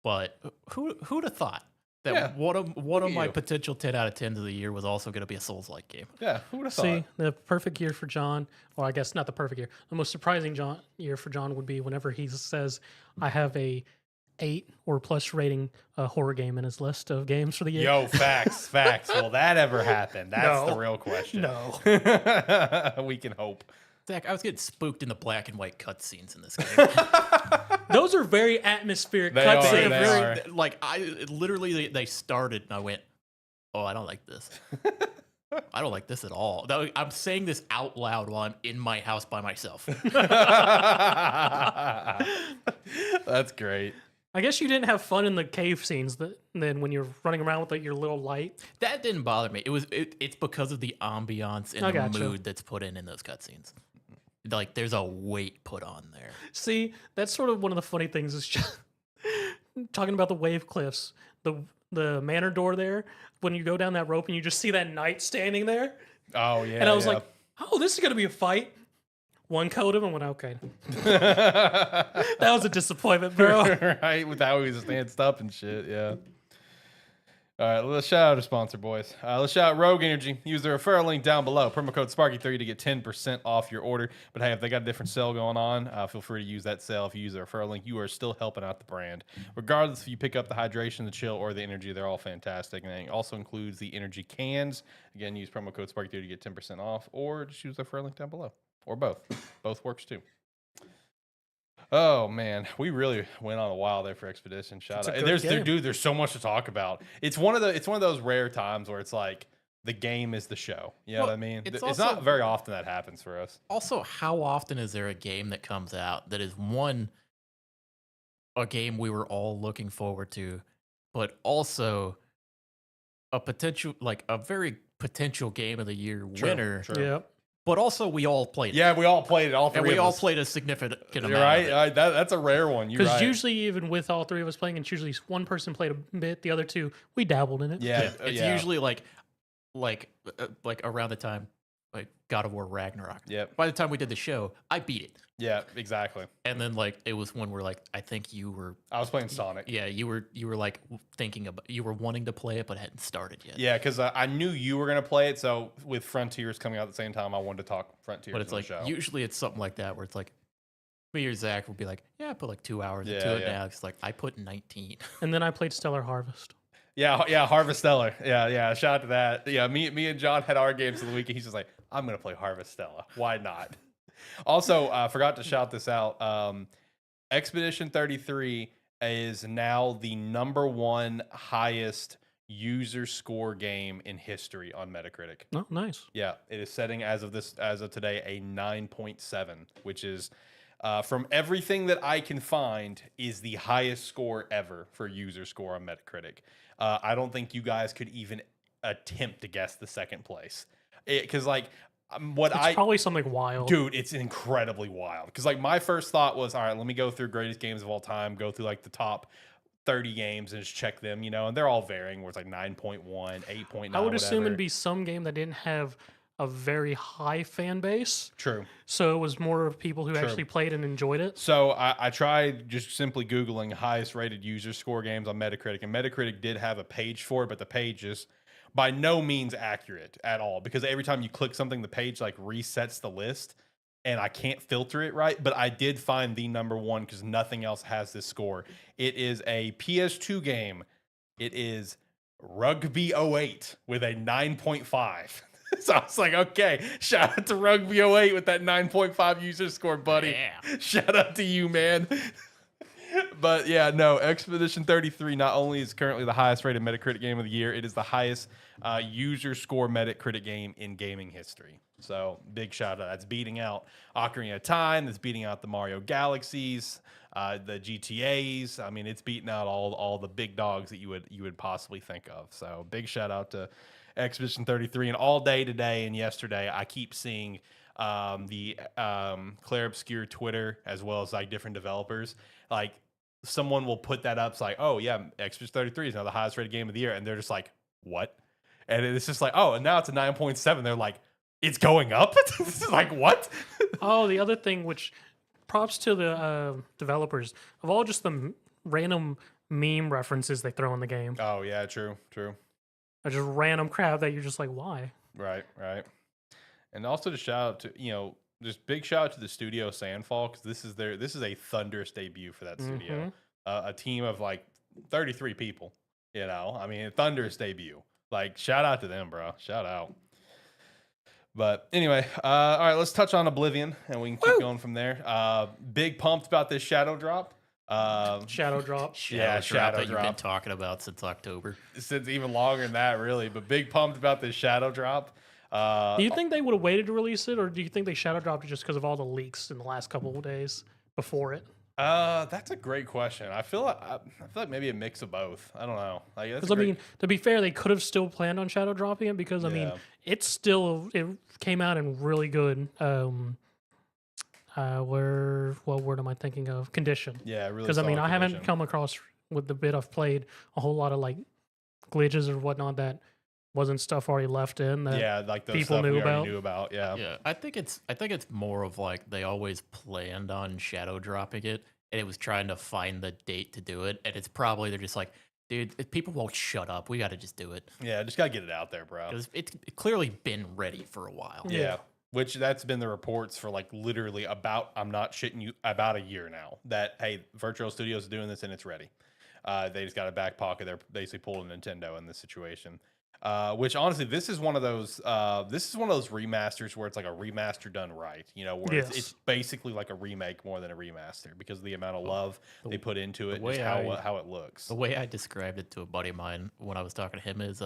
But who'd have thought that Yeah, one of at my you. potential 10 out of 10s of the year was also going to be a Souls-like game? Yeah, who would have thought? See, the perfect year for John, or I guess not the perfect year, the most surprising year for John would be whenever he says, I have a 8 or plus rating horror game in his list of games for the year. Yo, facts. Will that ever happen? That's the No. real question. No. We can hope. Zach, I was getting spooked in the black and white cutscenes in this game. Those are very atmospheric They are, cutscenes. they are. Like they started and I went, oh, I don't like this. I don't like this at all. I'm saying this out loud while I'm in my house by myself. That's great. I guess you didn't have fun in the cave scenes then when you're running around with like, your little light. That didn't bother me. It's because of the ambiance and I the gotcha. mood that's put in those cutscenes. Like there's a weight put on there. See, that's sort of one of the funny things is just talking about the wave cliffs, the manor door there. When you go down that rope and you just see that knight standing there, Oh yeah. and I was like, "Oh, this is gonna be a fight." One code him and went, "Okay." That was a disappointment, bro. right, with how he was danced up and shit. Yeah. All right, let's shout out a sponsor, boys. Let's shout out Rogue Energy. Use the referral link down below. Promo code Sparky3 to get 10% off your order. But hey, if they got a different sale going on, feel free to use that sale. If you use the referral link, you are still helping out the brand. Regardless if you pick up the hydration, the chill, or the energy, they're all fantastic. And it also includes the energy cans. Again, use promo code Sparky3 to get 10% off, or just use the referral link down below. Or both. Both works too. Oh man, we really went on a while there for Expedition. Shout out! And there's so much to talk about. It's one of those rare times where it's like the game is the show. You know what I mean? It's not very often that happens for us. Also, how often is there a game that comes out that is a game we were all looking forward to, but also a very potential game of the year winner? True. Yep. But also, we all played it. Yeah, we all played it. All three. And we of all us. played a significant amount. You're right. Of it. That's a rare one. You're Because right. usually, even with all three of us playing, it's usually one person played a bit, the other two, we dabbled in it. Yeah, It's usually like around the time like God of War Ragnarok. Yep. By the time we did the show, I beat it. Yeah, exactly. And then it was when we're like, I think you were. I was playing Sonic. Yeah, you were like thinking about, you were wanting to play it, but hadn't started yet. Yeah, because I knew you were gonna play it. So with Frontiers coming out at the same time, I wanted to talk Frontiers. But it's on like the show. usually it's something like that where it's like me or Zach will be like, yeah, I put like 2 hours into Yeah, it yeah. now. It's like I put 19. And then I played Stellar Harvest. Yeah, Harvestella. Yeah. Shout out to that. Yeah, me and John had our games of the week, and he's just like, I'm gonna play Harvestella. Why not? Also, forgot to shout this out. Expedition 33 is now the #1 highest user score game in history on Metacritic. Oh, nice. Yeah, it is setting as of today a 9.7, which is from everything that I can find is the highest score ever for user score on Metacritic. I don't think you guys could even attempt to guess the second place, because It's probably something wild. dude, it's incredibly wild. Because my first thought was, all right, let me go through greatest games of all time, go through the top 30 games and just check them, and they're all varying. Where it's 9.1, 8.9. I would assume whatever. it'd be some game that didn't have a very high fan base. True. So it was more of people who True. actually played and enjoyed it. So I tried just simply Googling highest rated user score games on Metacritic, and Metacritic did have a page for it, but the page is by no means accurate at all, because every time you click something, the page resets the list, and I can't filter it right. But I did find the #1 because nothing else has this score. It is a PS2 game. It is Rugby 08 with a 9.5. So I was like, okay, shout out to Rugby 08 with that 9.5 user score, buddy. Yeah. Shout out to you, man. But yeah, no, Expedition 33 not only is currently the highest rated Metacritic game of the year, it is the highest user score Metacritic game in gaming history. So big shout out. That's beating out Ocarina of Time. That's beating out the Mario Galaxies, the GTAs. I mean, it's beating out all the big dogs that you would possibly think of. So big shout out to Expedition 33. And all day today and yesterday, I keep seeing the Claire Obscure Twitter, as well as different developers. Someone will put that up. It's like, oh yeah, Expedition 33 is now the highest rated game of the year, and they're just like, what? And it's just like, oh, and now it's a 9.7. They're like, it's going up. This is like, what? Oh, the other thing, which props to the developers of all just the random meme references they throw in the game. Oh yeah, true. Just random crap that you're just like, why? Right. And also to shout out to just big shout out to the studio Sandfall, because this is a thunderous debut for that studio. a team of like 33 people. You know, I mean, thunderous debut. Like, shout out to them, bro. Shout out. But anyway, all right, let's touch on Oblivion, and we can keep going from there. Big pumped about this shadow drop. Shadow drop. Shadow shadow that you've been drop. talking about since October. Since even longer than that, really. But big pumped about this shadow drop. Do you think they would have waited to release it, or do you think they shadow dropped it just because of all the leaks in the last couple of days before it? That's a great question. I feel like maybe a mix of both. I don't know. Like, Because I mean, to be fair, they could have still planned on shadow dropping it because I mean, it came out in really good. What word am I thinking of? Condition. Yeah, really. Because I mean, I haven't condition. come across with the bit I've played a whole lot of like glitches or whatnot that wasn't stuff already left in that Yeah, like those people stuff knew we already about. knew about. Yeah. Yeah, I think it's more of like they always planned on shadow dropping it, and it was trying to find the date to do it, and it's probably they're just like, dude, if people won't shut up, we got to just do it Yeah, just gotta get it out there, bro. because it's clearly been ready for a while. Yeah. Which that's been the reports for like literally about, I'm not shitting you, about a year now. That, hey, Virtual Studios is doing this and it's ready. They just got a back pocket. They're basically pulling Nintendo in this situation. Which honestly, this is one of those remasters where it's like a remaster done right. You know, where it's basically like a remake more than a remaster because of the amount of love they put into it, just how it looks. The way I described it to a buddy of mine when I was talking to him is,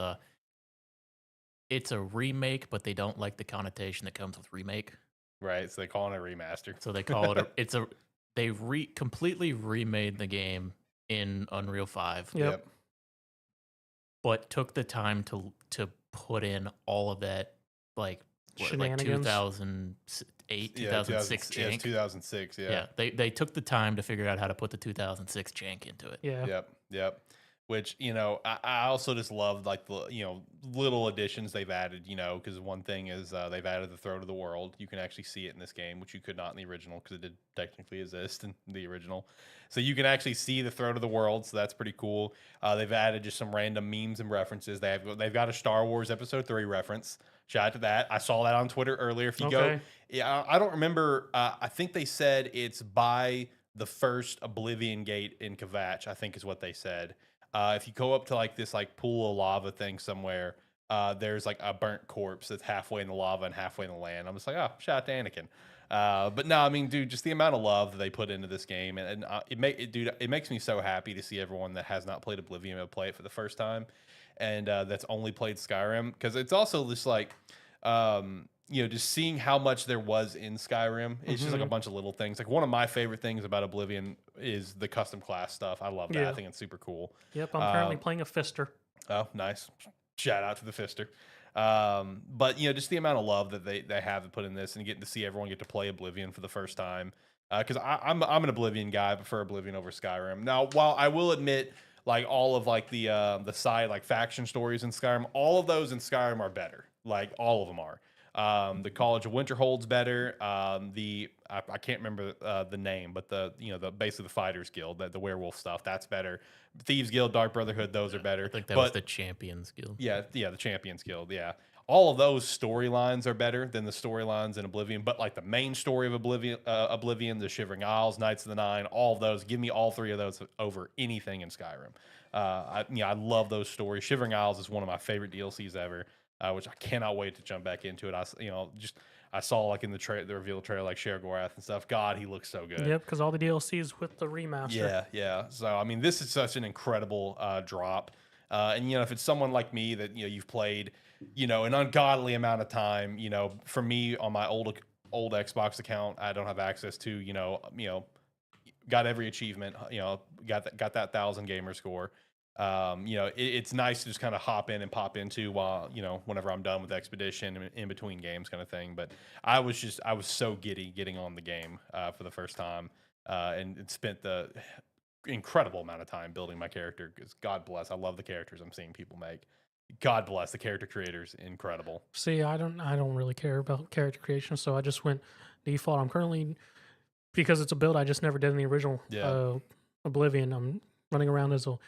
it's a remake, but they don't like the connotation that comes with remake. Right, so they call it a remaster. So they call it they completely remade the game in Unreal 5. Yep. But took the time to put in all of that like 2008, 2006 jank. Yeah, it's 2006, Yeah, they took the time to figure out how to put the 2006 jank into it. Yeah. Yep. Which, you know, I also just love like the, you know, little additions they've added, you know, because one thing is they've added the Throat of the World. You can actually see it in this game, which you could not in the original because it did technically exist in the original. So you can actually see the Throat of the World, so that's pretty cool. They've added just some random memes and references. They've got a Star Wars Episode 3 reference. Shout out to that. I saw that on Twitter earlier. If you go, yeah, I don't remember. I think they said it's by the first Oblivion Gate in Kvatch, I think is what they said. If you go up to like this like pool of lava thing somewhere, there's like a burnt corpse that's halfway in the lava and halfway in the land. I'm just like, oh, shout out to Anakin. But no, I mean, dude, just the amount of love that they put into this game, and it makes me so happy to see everyone that has not played Oblivion play it for the first time, and that's only played Skyrim, because it's also just like, you know, just seeing how much there was in Skyrim. It's just like a bunch of little things. Like one of my favorite things about Oblivion is the custom class stuff. I love that. I think it's super cool. Yep, I'm currently playing a Fister. Oh, nice. Shout out to the Fister. But, you know, just the amount of love that they have to put in this and getting to see everyone get to play Oblivion for the first time. Because I'm an Oblivion guy. I prefer Oblivion over Skyrim. Now, while I will admit, like all of like the side like faction stories in Skyrim, all of those in Skyrim are better. Like all of them are. The College of Winterhold's better. I can't remember the name, but basically the Fighters Guild, the werewolf stuff, that's better. Thieves Guild, Dark Brotherhood, those are better. I think that was the Champions Guild. Yeah, the Champions Guild. Yeah, all of those storylines are better than the storylines in Oblivion. But like the main story of Oblivion, the Shivering Isles, Knights of the Nine, all of those. Give me all three of those over anything in Skyrim. I love those stories. Shivering Isles is one of my favorite DLCs ever. Which I cannot wait to jump back into it. I saw like in the reveal trailer like Shergorath and stuff. God, he looks so good. Yep, because all the DLCs with the remaster. Yeah. So I mean, this is such an incredible drop. And you know, if it's someone like me that you've played, an ungodly amount of time. For me on my old Xbox account, I don't have access to got every achievement. Got that 1,000 gamer score. It's nice to just kind of hop in and pop into while whenever I'm done with Expedition in between games kind of thing. But I was so giddy getting on the game for the first time and spent the incredible amount of time building my character, because God bless, I love the characters I'm seeing people make. God bless the character creators, incredible. See, I don't really care about character creation, so I just went default. I'm currently, because it's a build I just never did in the original Oblivion, I'm running around as a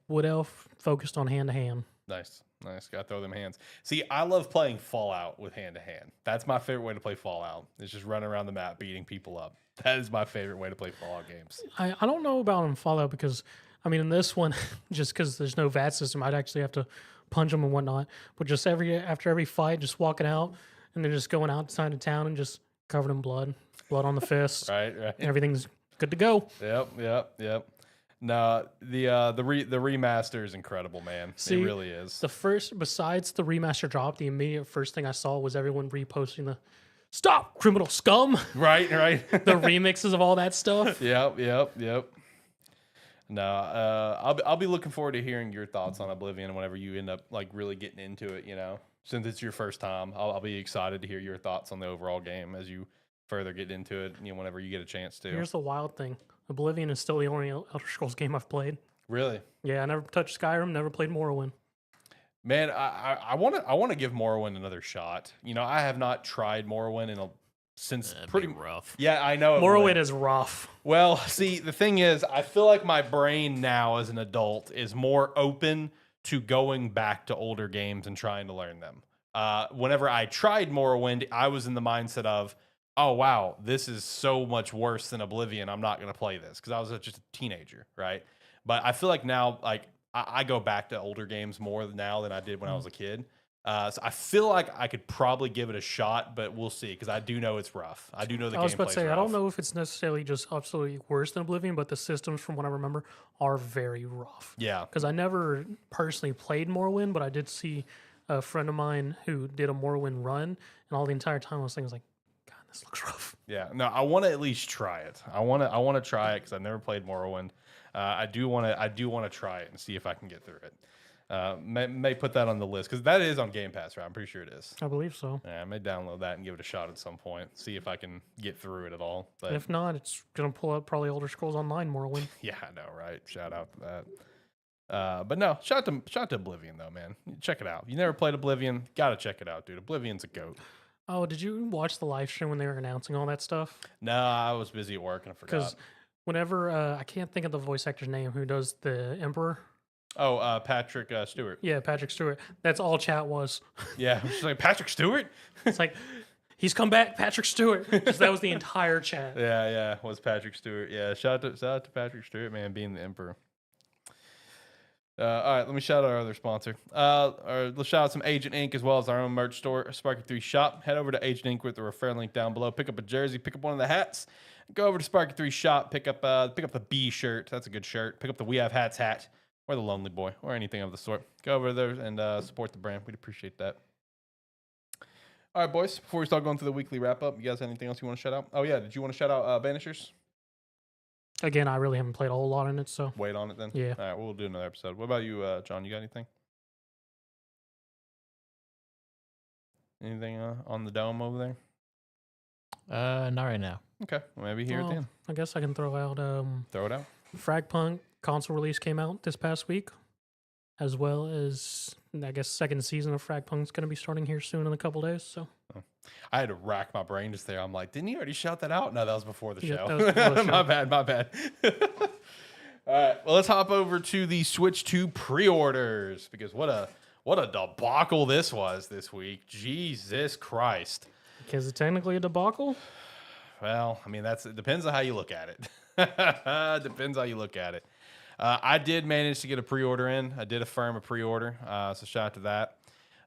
Wood Elf focused on hand to hand. Nice. Nice. Got to throw them hands. See, I love playing Fallout with hand to hand. That's my favorite way to play Fallout. It's just running around the map beating people up. That is my favorite way to play Fallout games. I don't know about in Fallout because, I mean, in this one, just because there's no VAT system, I'd actually have to punch them and whatnot. But just after every fight, just walking out and then just going outside of town and just covered in blood on the fists. Right. Everything's good to go. Yep. No, the remaster is incredible, man. See, it really is. Besides the remaster drop, the immediate first thing I saw was everyone reposting the "Stop criminal scum" Right. the remixes of all that stuff. Yep. No, I'll be looking forward to hearing your thoughts on Oblivion whenever you end up like really getting into it. You know, since it's your first time, I'll be excited to hear your thoughts on the overall game as you further get into it. You know, whenever you get a chance to. Here's the wild thing: Oblivion is still the only Elder Scrolls game I've played. Really? Yeah, I never touched Skyrim, never played Morrowind. Man, I want to give Morrowind another shot. You know, I have not tried Morrowind since pretty rough. Yeah, I know. Morrowind is rough. Well, see, the thing is, I feel like my brain now as an adult is more open to going back to older games and trying to learn them. Whenever I tried Morrowind, I was in the mindset of, oh, wow, this is so much worse than Oblivion. I'm not going to play this because I was just a teenager, right? But I feel like now, like, I go back to older games more now than I did when I was a kid. So I feel like I could probably give it a shot, but we'll see because I do know it's rough. I do know the game. I was about to say, I don't know if it's necessarily just absolutely worse than Oblivion, but the systems, from what I remember, are very rough. Yeah. Because I never personally played Morrowind, but I did see a friend of mine who did a Morrowind run, and all the entire time I was thinking, like, God, this looks rough. Yeah. No, I want to at least try it. I want to try it because I've never played Morrowind. I do want to try it and see if I can get through it. May put that on the list because that is on Game Pass, right? I'm pretty sure it is. I believe so. Yeah, I may download that and give it a shot at some point. See if I can get through it at all. But if not, it's gonna pull up probably Elder Scrolls Online Morrowind. Yeah, I know, right? Shout out to that. But no, shout to Oblivion though, man. Check it out. You never played Oblivion? Gotta check it out, dude. Oblivion's a goat. Oh, did you watch the live stream when they were announcing all that stuff? No, I was busy at work and I forgot. Because whenever I can't think of the voice actor's name who does the Emperor. Oh, Patrick Stewart. Yeah, Patrick Stewart. That's all chat was. Yeah, she's like, Patrick Stewart? It's like, he's come back, Patrick Stewart. Because that was the entire chat. Yeah, was Patrick Stewart. Yeah, shout out to Patrick Stewart, man, being the Emperor. All right, let me shout out our other sponsor. Let's shout out some Agent Ink as well as our own merch store, Sparky 3 Shop. Head over to Agent Ink with the referral link down below. Pick up a jersey, pick up one of the hats. Go over to Sparky 3 Shop, pick up the B shirt. That's a good shirt. Pick up the We Have Hats hat. Or the Lonely Boy, or anything of the sort. Go over there and support the brand. We'd appreciate that. All right, boys. Before we start going through the weekly wrap-up, you guys have anything else you want to shout out? Oh, yeah. Did you want to shout out Banishers? Again, I really haven't played a whole lot in it, so. Wait on it, then? Yeah. All right, we'll do another episode. What about you, John? You got anything? Anything on the dome over there? Not right now. Okay. Well, maybe here at the end. I guess I can throw out... Throw it out. Fragpunk console release came out this past week, as well as I guess second season of Fragpunk's going to be starting here soon in a couple days. So I had to rack my brain just there. I'm like, didn't he already shout that out? No, that was before the show. That was before the show. My bad. All right, well, let's hop over to the Switch 2 pre-orders because what a debacle this was this week. Jesus Christ. Is it technically a debacle? Well, I mean, it depends on how you look at it. Depends how you look at it. I did manage to get a pre-order in. I did affirm a pre-order, so shout out to that.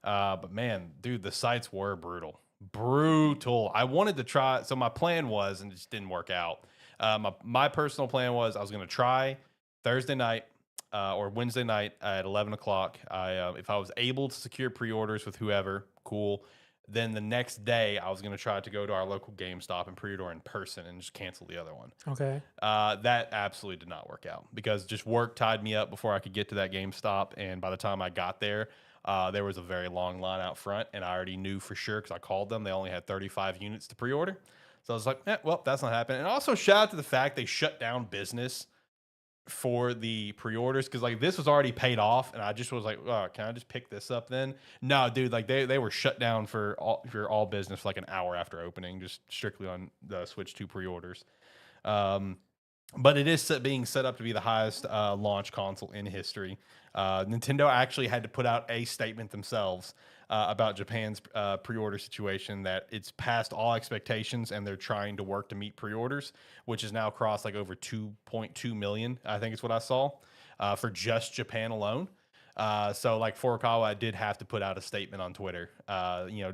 But man, dude, the sites were brutal. I wanted to try, so my plan was, and it just didn't work out. My personal plan was I was going to try Thursday night or Wednesday night at 11 o'clock. If I was able to secure pre-orders with whoever, cool. Then the next day, I was going to try to go to our local GameStop and pre-order in person and just cancel the other one. Okay. That absolutely did not work out because just work tied me up before I could get to that GameStop. And by the time I got there, there was a very long line out front. And I already knew for sure because I called them. They only had 35 units to pre-order. So I was like, well, that's not happening. And also shout out to the fact they shut down business for the pre-orders because like this was already paid off and I just was like, oh, can I just pick this up then? No, dude, like they were shut down for all business for like an hour after opening, just strictly on the Switch 2 pre-orders. but it is being set up to be the highest launch console in history. Nintendo actually had to put out a statement themselves about Japan's pre-order situation, that it's past all expectations and they're trying to work to meet pre-orders, which is now crossed like over 2.2 million, I think is what I saw, for just Japan alone. So like Furukawa did have to put out a statement on Twitter,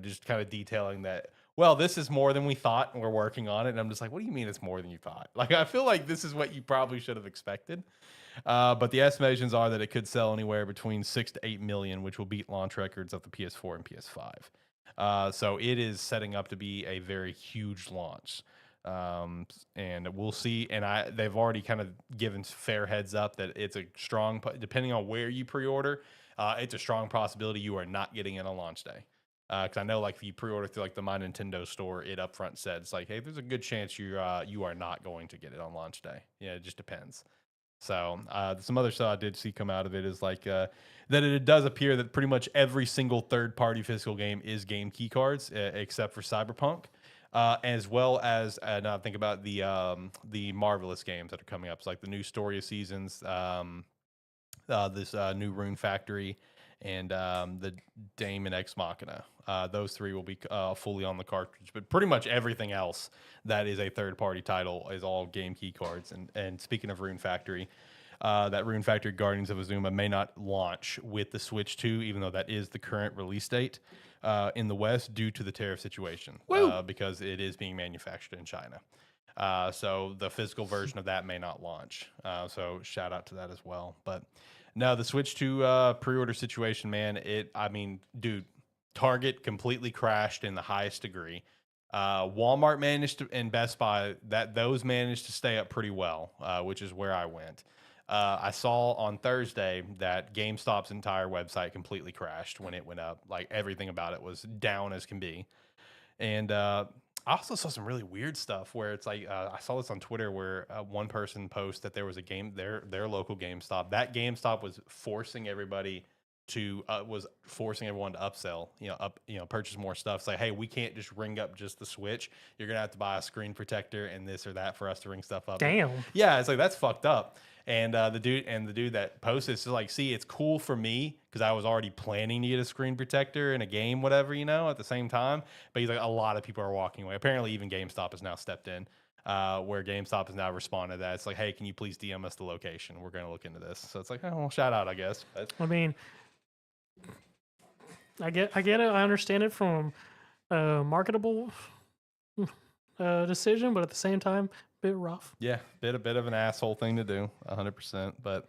just kind of detailing that, well, this is more than we thought and we're working on it. And I'm just like, what do you mean it's more than you thought? Like, I feel like this is what you probably should have expected. But the estimations are that it could sell anywhere between 6 to 8 million, which will beat launch records of the PS4 and PS5. So it is setting up to be a very huge launch. And we'll see. And they've already kind of given fair heads up that it's a strong, depending on where you pre-order, it's a strong possibility you are not getting it on launch day. Because I know, like, if you pre-order through like the My Nintendo store, it upfront said it's like, hey, there's a good chance you are not going to get it on launch day. Yeah, it just depends. So some other stuff I did see come out of it is like that it does appear that pretty much every single third-party physical game is game key cards, except for Cyberpunk, as well as now think about the Marvelous games that are coming up. It's like the new Story of Seasons, this new Rune Factory, and the Daemon Ex Machina. Those three will be fully on the cartridge, but pretty much everything else that is a third-party title is all game key cards. And speaking of Rune Factory, that Rune Factory Guardians of Azuma may not launch with the Switch 2, even though that is the current release date in the West due to the tariff situation, because it is being manufactured in China. So the physical version of that may not launch. So shout out to that as well. But no, the Switch 2 pre-order situation, man, dude, Target completely crashed in the highest degree. Walmart managed to, and Best Buy, those managed to stay up pretty well, which is where I went. I saw on Thursday that GameStop's entire website completely crashed when it went up. Like, everything about it was down as can be. And I also saw some really weird stuff where it's like, I saw this on Twitter where one person posted that there was a game, their local GameStop. That GameStop was forcing everybody was forcing everyone to upsell, purchase more stuff. It's like, hey, we can't just ring up just the Switch. You're gonna have to buy a screen protector and this or that for us to ring stuff up. Damn. Yeah, it's like, that's fucked up. And the dude that posted is like, see, it's cool for me because I was already planning to get a screen protector in a game, whatever, at the same time. But he's like, a lot of people are walking away. Apparently, even GameStop has now stepped in, where GameStop has now responded to that. It's like, hey, can you please DM us the location? We're going to look into this. So it's like, oh, well, shout out, I guess. But I mean, I get it. I understand it from a marketable decision, but at the same time, a bit rough. yeah, a bit of an asshole thing to do, 100%. But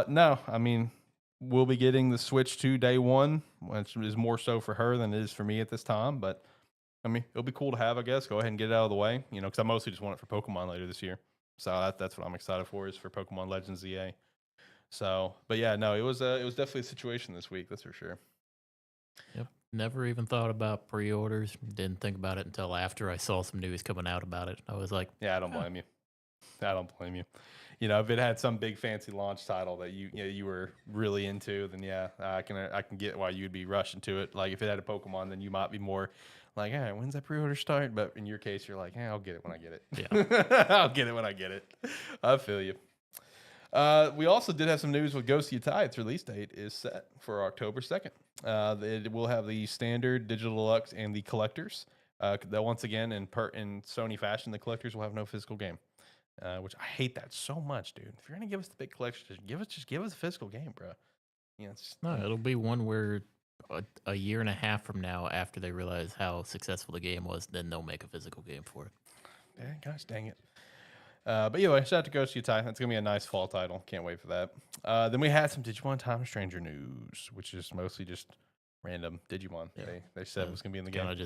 no, I mean, we'll be getting the Switch 2 day one, which is more so for her than it is for me at this time. But I mean, it'll be cool to have, I guess. Go ahead and get it out of the way, because I mostly just want it for Pokemon later this year. So that's what I'm excited for, is for Pokemon Legends ZA. So, but yeah, no, it was definitely a situation this week, that's for sure. Yep. Never even thought about pre-orders. Didn't think about it until after I saw some news coming out about it. I was like, yeah, I don't blame you. I don't blame you. If it had some big fancy launch title that you were really into, then yeah, I can get why you'd be rushing to it. Like, if it had a Pokemon, then you might be more like, all right, when's that pre-order start? But in your case, you're like, hey, I'll get it when I get it. Yeah. I'll get it when I get it. I feel you. We also did have some news with Ghost of Yotei. Its release date is set for October 2nd. It will have the standard, digital deluxe, and the collectors. That once again, in Sony fashion, the collectors will have no physical game, which I hate that so much, dude. If you're gonna give us the big collection, just give us a physical game, bro. No, it'll be one where a year and a half from now, after they realize how successful the game was, then they'll make a physical game for it. Yeah, gosh dang it. But anyway, shout out to Ghost of Yotei. That's going to be a nice fall title. Can't wait for that. Then we had some Digimon Time Stranger news, which is mostly just random Digimon. Yeah. They said was going to be in the game.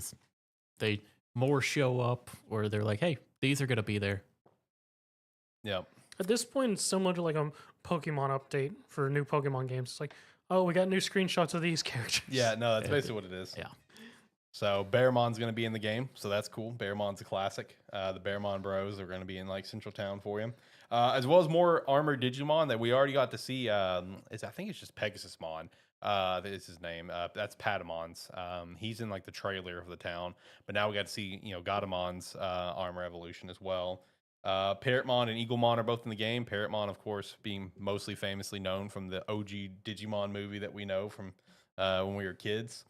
They more show up, or they're like, hey, these are going to be there. Yeah. At this point, it's similar to like a Pokemon update for new Pokemon games. It's like, oh, we got new screenshots of these characters. Yeah, no, that's basically what it is. Yeah. So Bearmon's going to be in the game, so that's cool. Bearmon's a classic. The Bearmon Bros are going to be in like Central Town for you, as well as more armored Digimon that we already got to see. I think it's just Pegasusmon. Is his name. That's Patamon's. He's in like the trailer of the town, but now we got to see Gatamon's armor evolution as well. Parrotmon and Eaglemon are both in the game. Parrotmon, of course, being mostly famously known from the OG Digimon movie that we know from when we were kids.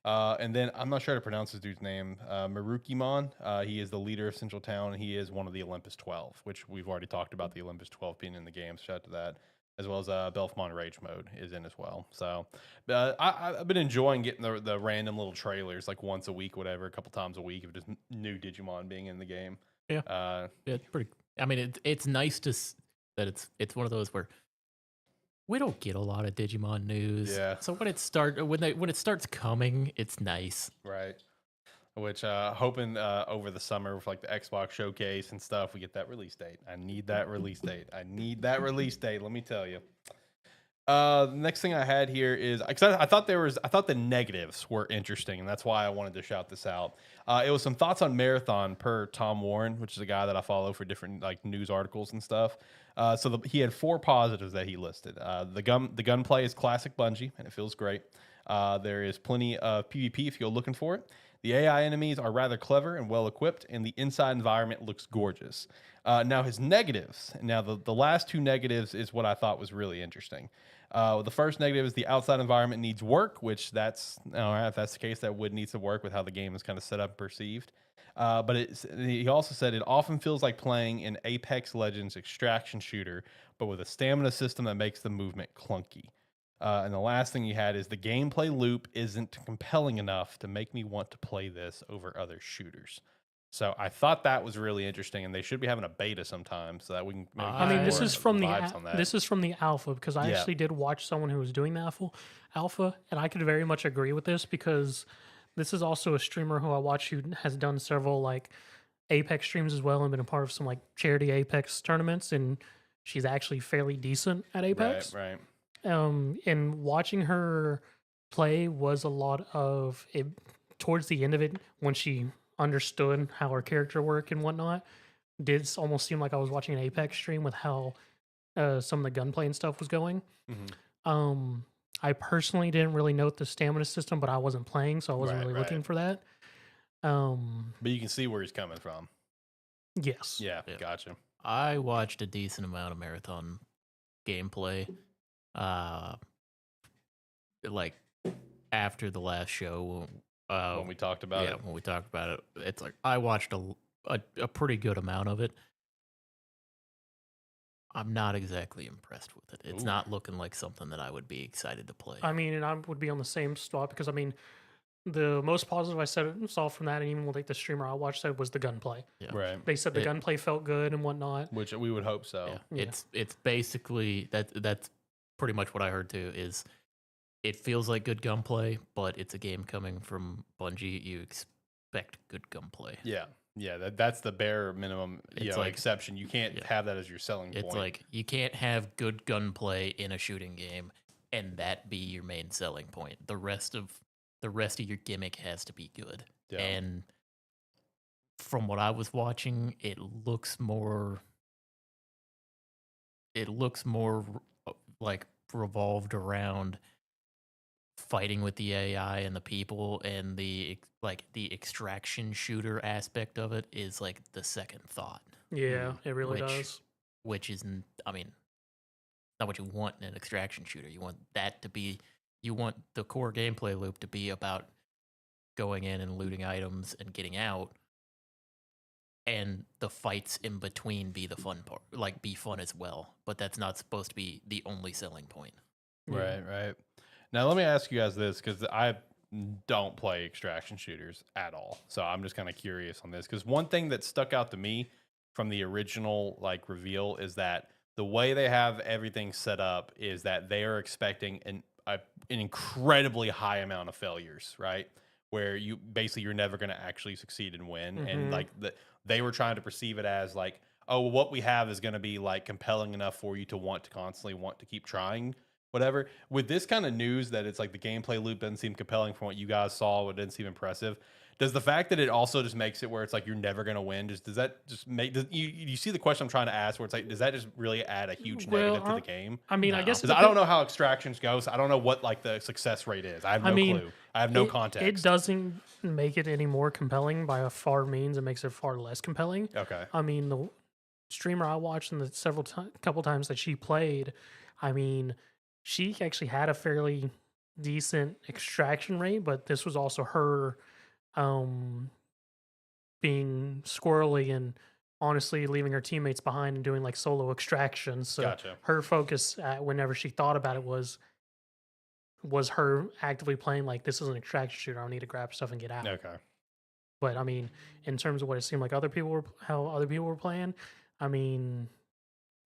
And then I'm not sure how to pronounce this dude's name. Marukimon. He is the leader of Central Town. And he is one of the Olympus 12, which we've already talked about the Olympus 12 being in the game. Shout out to that. As well as Belfmon Rage Mode is in as well. So I've been enjoying getting the random little trailers like once a week, whatever, a couple times a week of just new Digimon being in the game. Yeah, it's pretty. I mean, it's nice that it's one of those where we don't get a lot of Digimon news. Yeah. So when it starts coming, it's nice. Right. Which hoping over the summer with like the Xbox showcase and stuff, we get that release date. I need that release date. I need that release date. Let me tell you. The next thing I had here is I thought the negatives were interesting, and that's why I wanted to shout this out. It was some thoughts on Marathon per Tom Warren, which is a guy that I follow for different like news articles and stuff. He had 4 positives that he listed. The gunplay is classic Bungie, and it feels great. There is plenty of PvP if you're looking for it. The AI enemies are rather clever and well equipped, and the inside environment looks gorgeous. Now his negatives. Now the last 2 negatives is what I thought was really interesting. The first negative is the outside environment needs work, which that's all right. If that's the case, that would need some work with how the game is kind of set up and perceived. But he also said it often feels like playing an Apex Legends extraction shooter, but with a stamina system that makes the movement clunky. And the last thing he had is the gameplay loop isn't compelling enough to make me want to play this over other shooters. So I thought that was really interesting, and they should be having a beta sometime so that we can. I mean, this is from this is from the alpha because I actually did watch someone who was doing the alpha, and I could very much agree with this because this is also a streamer who I watch who has done several like Apex streams as well and been a part of some like charity Apex tournaments, and she's actually fairly decent at Apex. Right. And watching her play was a lot of it towards the end of it when she understood how her character worked and whatnot. Did almost seem like I was watching an Apex stream with how some of the gunplay and stuff was going. Mm-hmm. I personally didn't really note the stamina system, but I wasn't playing, so I wasn't really looking for that. But you can see where he's coming from. Yes. Yeah, gotcha. I watched a decent amount of Marathon gameplay. Like after the last show, when we talked about it. When we talked about it, it's like I watched a pretty good amount of it. I'm not exactly impressed with it. It's not looking like something that I would be excited to play. I mean, and I would be on the same spot because I mean, the most positive I saw from that, and even like the streamer I watched said, was the gunplay. Yeah. Right. They said the gunplay felt good and whatnot. Which we would hope so. Yeah. It's basically that's pretty much what I heard too. Is it feels like good gunplay, but it's a game coming from Bungie. You expect good gunplay. Yeah, that's the bare minimum exception. You can't have that as your selling point. It's like you can't have good gunplay in a shooting game and that be your main selling point. The rest of your gimmick has to be good. Yeah. And from what I was watching, it looks more like revolved around fighting with the AI and the people, and the extraction shooter aspect of it is like the second thought. Yeah, it really does. Which is, I mean, not what you want in an extraction shooter. You want that to be, you want the core gameplay loop to be about going in and looting items and getting out, and the fights in between be the fun part, like be fun as well. But that's not supposed to be the only selling point. Right. Now, let me ask you guys this, because I don't play extraction shooters at all. So I'm just kind of curious on this, because one thing that stuck out to me from the original like reveal is that the way they have everything set up is that they are expecting an incredibly high amount of failures, right? Where you're never going to actually succeed and win. Mm-hmm. And like they were trying to perceive it as like, oh, well, what we have is going to be like compelling enough for you to constantly want to keep trying. Whatever. With this kind of news that it's like the gameplay loop doesn't seem compelling from what you guys saw, it didn't seem impressive. Does the fact that it also just makes it where it's like you're never going to win, does that just make you see the question I'm trying to ask, where it's like, does that just really add a huge negative to the game? I mean, no. I guess I don't know how extractions go, so I don't know what like the success rate is. I have no clue. I have no context. It doesn't make it any more compelling by a far means. It makes it far less compelling. Okay. I mean, streamer I watched and the couple times that she played, I mean, she actually had a fairly decent extraction rate, but this was also her um being squirrely and honestly leaving her teammates behind and doing like solo extractions. So Gotcha. her focus whenever she thought about it was her actively playing like this is an extraction shooter. I need to grab stuff and get out. Okay. But I mean, in terms of what it seemed like how other people were playing, I mean,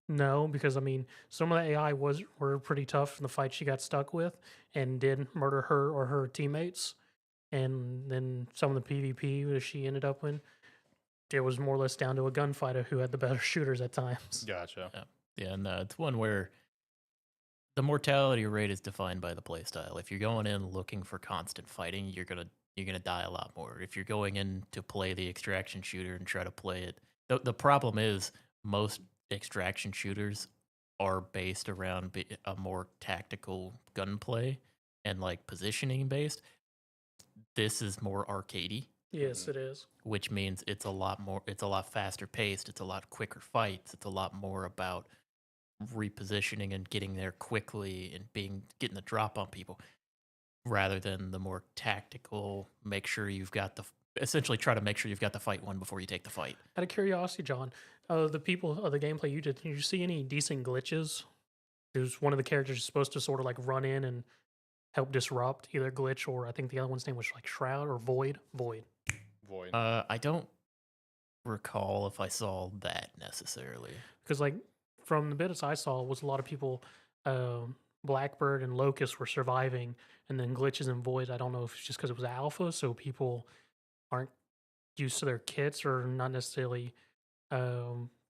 no, because I mean, some of the AI were pretty tough in the fight she got stuck with and did murder her or her teammates. And then some of the PvP that she ended up in, it was more or less down to a gunfighter who had the better shooters at times. Gotcha. Yeah, and it's one where the mortality rate is defined by the playstyle. If you're going in looking for constant fighting, you're gonna die a lot more. If you're going in to play the extraction shooter and try to play it, the problem is most extraction shooters are based around a more tactical gunplay and like positioning based. This is more arcadey, Yes, it is. which means it's a lot faster paced, it's a lot quicker fights, it's a lot more about repositioning and getting there quickly and getting the drop on people rather than the more tactical essentially try to make sure you've got the fight won before you take the fight. Out of curiosity, John, the gameplay you did you see any decent glitches? There's one of the characters is supposed to sort of like run in and help disrupt either glitch or I think the other one's name was like Shroud or Void. Void. I don't recall if I saw that necessarily. Because like from the bits I saw was a lot of people, Blackbird and Locust were surviving, and then glitches and Void. I don't know if it's just because it was alpha, so people aren't used to their kits or not necessarily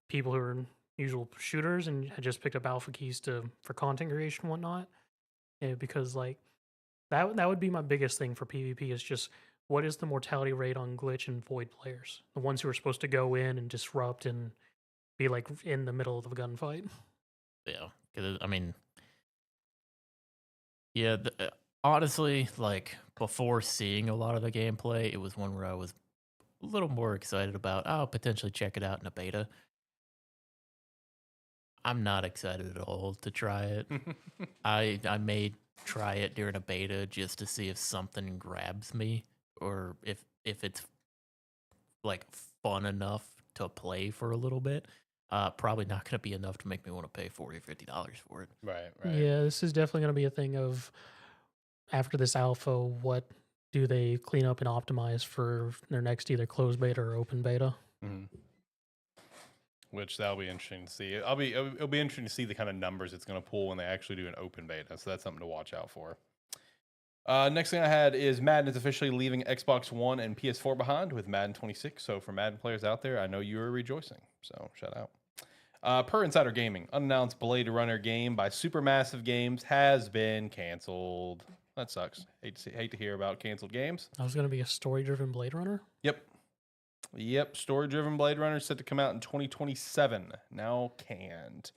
people who are usual shooters and had just picked up alpha keys for content creation and whatnot. Because like that would be my biggest thing for PvP is just what is the mortality rate on glitch and void players, the ones who are supposed to go in and disrupt and be like in the middle of a gunfight. Yeah, because I mean, yeah, honestly, like before seeing a lot of the gameplay, it was one where I was a little more excited about. I'll potentially check it out in a beta. I'm not excited at all to try it. I may try it during a beta just to see if something grabs me or if it's like fun enough to play for a little bit. Probably not going to be enough to make me want to pay $40 or $50 for it. Right. Yeah, this is definitely going to be a thing of after this alpha, what do they clean up and optimize for their next either closed beta or open beta? Mm-hmm. Which that'll be interesting to see. It'll be interesting to see the kind of numbers it's going to pull when they actually do an open beta. So that's something to watch out for. Next thing I had is Madden is officially leaving Xbox One and PS4 behind with Madden 26. So for Madden players out there, I know you are rejoicing. So shout out. Per Insider Gaming, unannounced Blade Runner game by Supermassive Games has been canceled. That sucks. Hate to hear about canceled games. That was going to be a story-driven Blade Runner? Yep, story-driven Blade Runner set to come out in 2027. Now canned.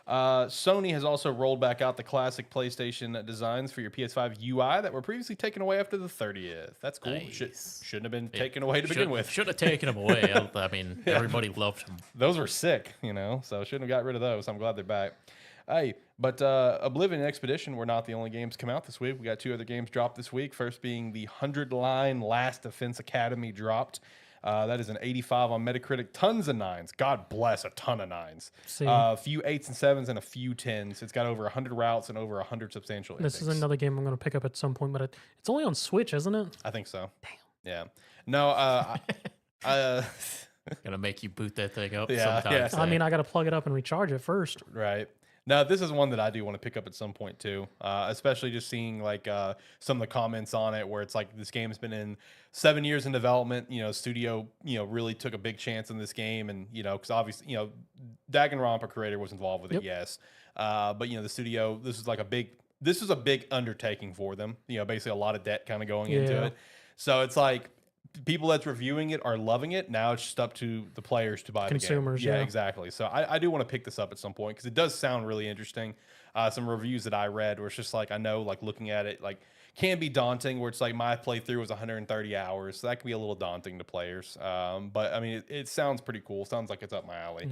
Sony has also rolled back out the classic PlayStation designs for your PS5 UI that were previously taken away after the 30th. That's cool. Nice. Shouldn't have been taken away to begin with. Should have taken them away. I mean, everybody loved them. Those were sick, so shouldn't have got rid of those. I'm glad they're back. Hey, but Oblivion and Expedition were not the only games to come out this week. We got 2 other games dropped this week. First being the 100-line Last Defense Academy dropped. That is an 85 on Metacritic. Tons of 9s. God bless, a ton of 9s. A few 8s and 7s and a few 10s. It's got over 100 routes and over 100 substantial endings. This is another game I'm going to pick up at some point, but it's only on Switch, isn't it? I think so. Damn. Yeah. No, Gonna make you boot that thing up Yeah, sometimes. yeah. I mean, I got to plug it up and recharge it first. right. Now, this is one that I do want to pick up at some point too, especially just seeing like some of the comments on it where it's like this game has been in 7 years in development. Studio, really took a big chance in this game, and because obviously, Danganronpa creator was involved with it, yes, but the studio, this is a big undertaking for them. Basically a lot of debt kind of going into it, so it's like people that's reviewing it are loving it. Now it's just up to the players to buy Consumers, the game. yeah. Exactly. So I do want to pick this up at some point because it does sound really interesting. Some reviews that I read were just like, I know, like looking at it, like can be daunting. Where it's like my playthrough was 130 hours, so that can be a little daunting to players. But I mean, it sounds pretty cool. Sounds like it's up my alley.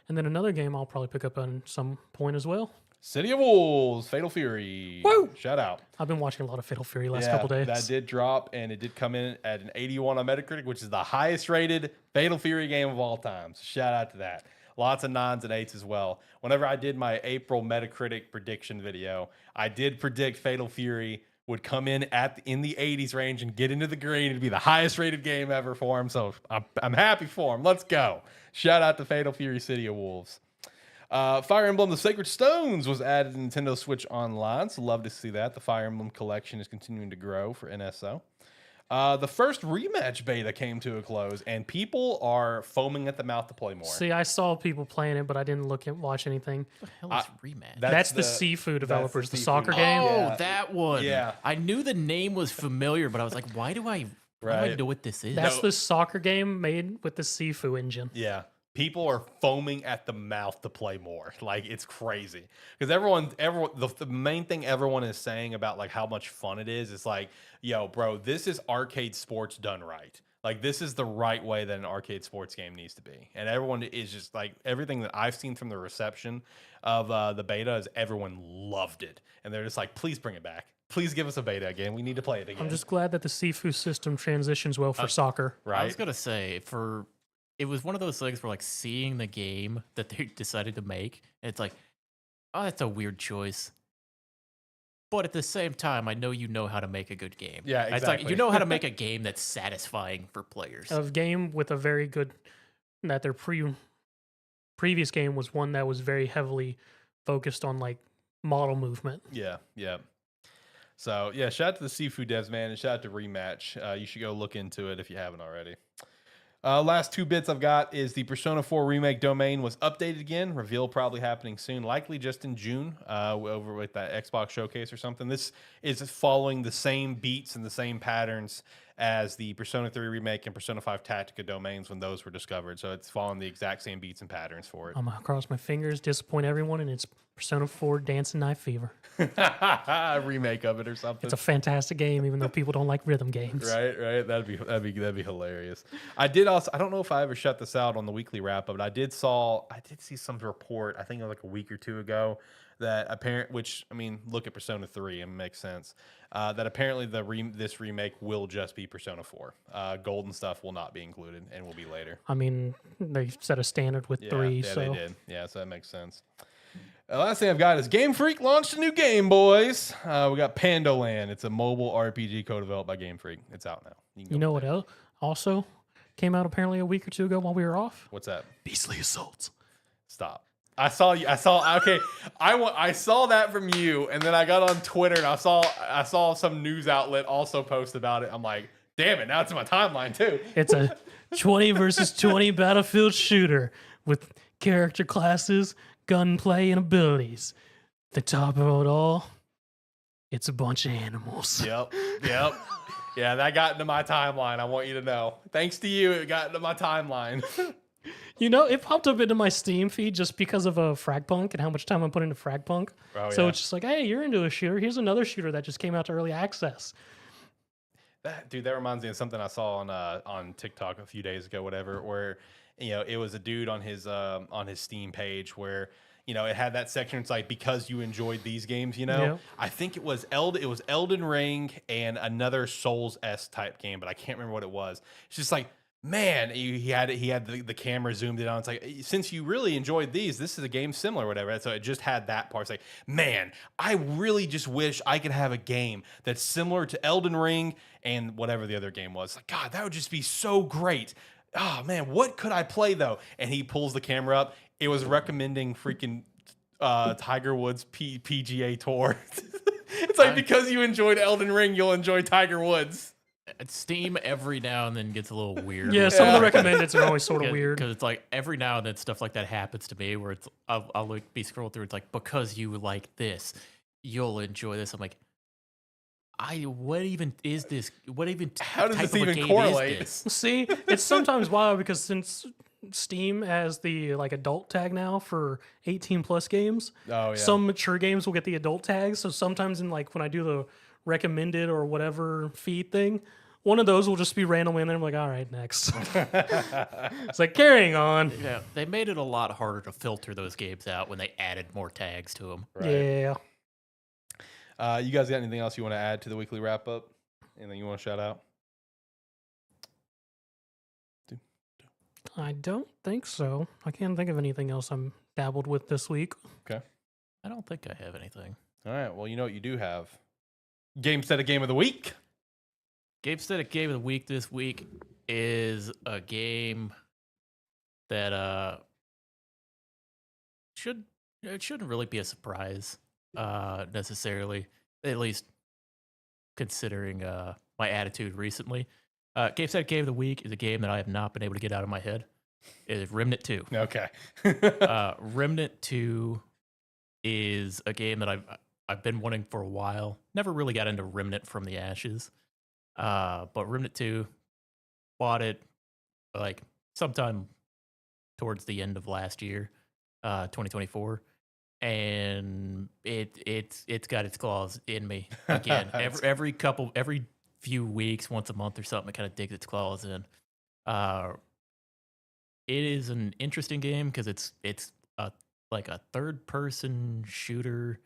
And then another game I'll probably pick up on some point as well. City of Wolves, Fatal Fury. Woo! Shout out. I've been watching a lot of Fatal Fury last couple days. That did drop, and it did come in at an 81 on Metacritic, which is the highest rated Fatal Fury game of all time. So shout out to that. Lots of 9s and 8s as well. Whenever I did my April Metacritic prediction video, I did predict Fatal Fury would come in in the 80s range and get into the green. It'd be the highest rated game ever for him. So I'm happy for him. Let's go. Shout out to Fatal Fury City of Wolves. Fire Emblem The Sacred Stones was added to Nintendo Switch Online, so love to see that. The Fire Emblem collection is continuing to grow for NSO. The first rematch beta came to a close, and people are foaming at the mouth to play more. See, I saw people playing it, but I didn't watch anything. What the hell is Rematch? That's the Sifu developers, the soccer game. Oh, Yeah. that one. Yeah. I knew the name was familiar, but I was like, why do I know what this is? That's the soccer game made with the Sifu engine. Yeah. People are foaming at the mouth to play more. Like, it's crazy. Because everyone, the main thing everyone is saying about like how much fun it is like, yo, bro, this is arcade sports done right. Like, this is the right way that an arcade sports game needs to be. And everyone is just like, everything that I've seen from the reception of the beta is everyone loved it. And they're just like, please bring it back. Please give us a beta again. We need to play it again. I'm just glad that the Sifu system transitions well for soccer. right. I was going to say, it was one of those things where like seeing the game that they decided to make, and it's like, oh, that's a weird choice. But at the same time, I know you know how to make a good game. Yeah, It's exactly. like, you know how to make a game that's satisfying for players. A game with a very good, that their previous game was one that was very heavily focused on like model movement. Yeah, yeah. So, yeah, shout out to the Sifu devs, man, and shout out to Rematch. You should go look into it if you haven't already. Last 2 bits I've got is the Persona 4 Remake domain was updated again. Reveal probably happening soon, likely just in June, over with that Xbox showcase or something. This is following the same beats and the same patterns as the Persona 3 Remake and Persona 5 Tactica domains when those were discovered. So it's following the exact same beats and patterns for it. I'm going to cross my fingers, disappoint everyone, and it's Persona 4 Dancing Knife Fever. A remake of it or something. It's a fantastic game, even though people don't like rhythm games. Right. That'd be hilarious. I don't know if I ever shut this out on the weekly wrap up, but I did see some report, I think like a week or 2 ago, that look at Persona 3 and it makes sense. That apparently this remake will just be Persona 4. Golden stuff will not be included and will be later. I mean, they set a standard with 3, yeah, so they did. Yeah, so that makes sense. The last thing I've got is Game Freak launched a new game, boys. We got Pandoland. It's a mobile RPG co-developed by Game Freak. It's out now. You know what else also came out apparently a week or 2 ago while we were off? What's that? Beastly Assaults. Stop. I saw that from you, and then I got on Twitter and I saw some news outlet also post about it. I'm like, damn it, now it's in my timeline too. It's a 20 versus 20 battlefield shooter with character classes, gunplay, and abilities. The top of it all, it's a bunch of animals. Yep. Yeah, that got into my timeline. I want you to know. Thanks to you, it got into my timeline. You know, it popped up into my Steam feed just because of Fragpunk and how much time I put into Fragpunk. Oh, So yeah. it's just like, hey, you're into a shooter. Here's another shooter that just came out to early access. That reminds me of something I saw on TikTok a few days ago, whatever, where it was a dude on his Steam page where it had that section. It's like, because you enjoyed these games, Yeah. I think it was Elden Ring and another Souls-esque type game, but I can't remember what it was. It's just like, man, he had the camera zoomed in on. It's like, since you really enjoyed these, this is a game similar, or whatever. So it just had that part. It's like, man, I really just wish I could have a game that's similar to Elden Ring and whatever the other game was. Like, God, that would just be so great. Oh man, what could I play though? And he pulls the camera up. It was recommending freaking Tiger Woods PGA Tour. It's like, because you enjoyed Elden Ring, you'll enjoy Tiger Woods. Steam every now and then gets a little weird. Yeah, some of the recommendeds are always sort of weird. Because it's like every now and then stuff like that happens to me where I'll like be scrolling through. It's like, because you like this, you'll enjoy this. I'm like, what even is this? What even? How does type this of a even game correlate? Is this? See, it's sometimes wild because since Steam has the like adult tag now for 18 plus games, Oh yeah. some mature games will get the adult tags. So sometimes in like when I do the recommended or whatever feed thing. One of those will just be randomly in there. I'm like, all right, next. It's like carrying on. Yeah, they made it a lot harder to filter those games out when they added more tags to them. Right. Yeah. You guys got anything else you want to add to the weekly wrap up? Anything you want to shout out? I don't think so. I can't think of anything else I'm dabbled with this week. Okay. I don't think I have anything. All right. Well, you know what you do have. Gamestetic Game of the Week. Gamestetic Game of the Week this week is a game that shouldn't really be a surprise necessarily, at least considering my attitude recently. Gamestetic Game of the Week is a game that I have not been able to get out of my head. It is Remnant 2. Okay. Remnant 2 is a game that I've been wanting for a while. Never really got into Remnant from the Ashes. But Remnant 2, bought it like sometime towards the end of last year, 2024, and it's got its claws in me again. every few weeks, once a month or something, it kind of digs its claws in. It is an interesting game because it's like a third person shooter,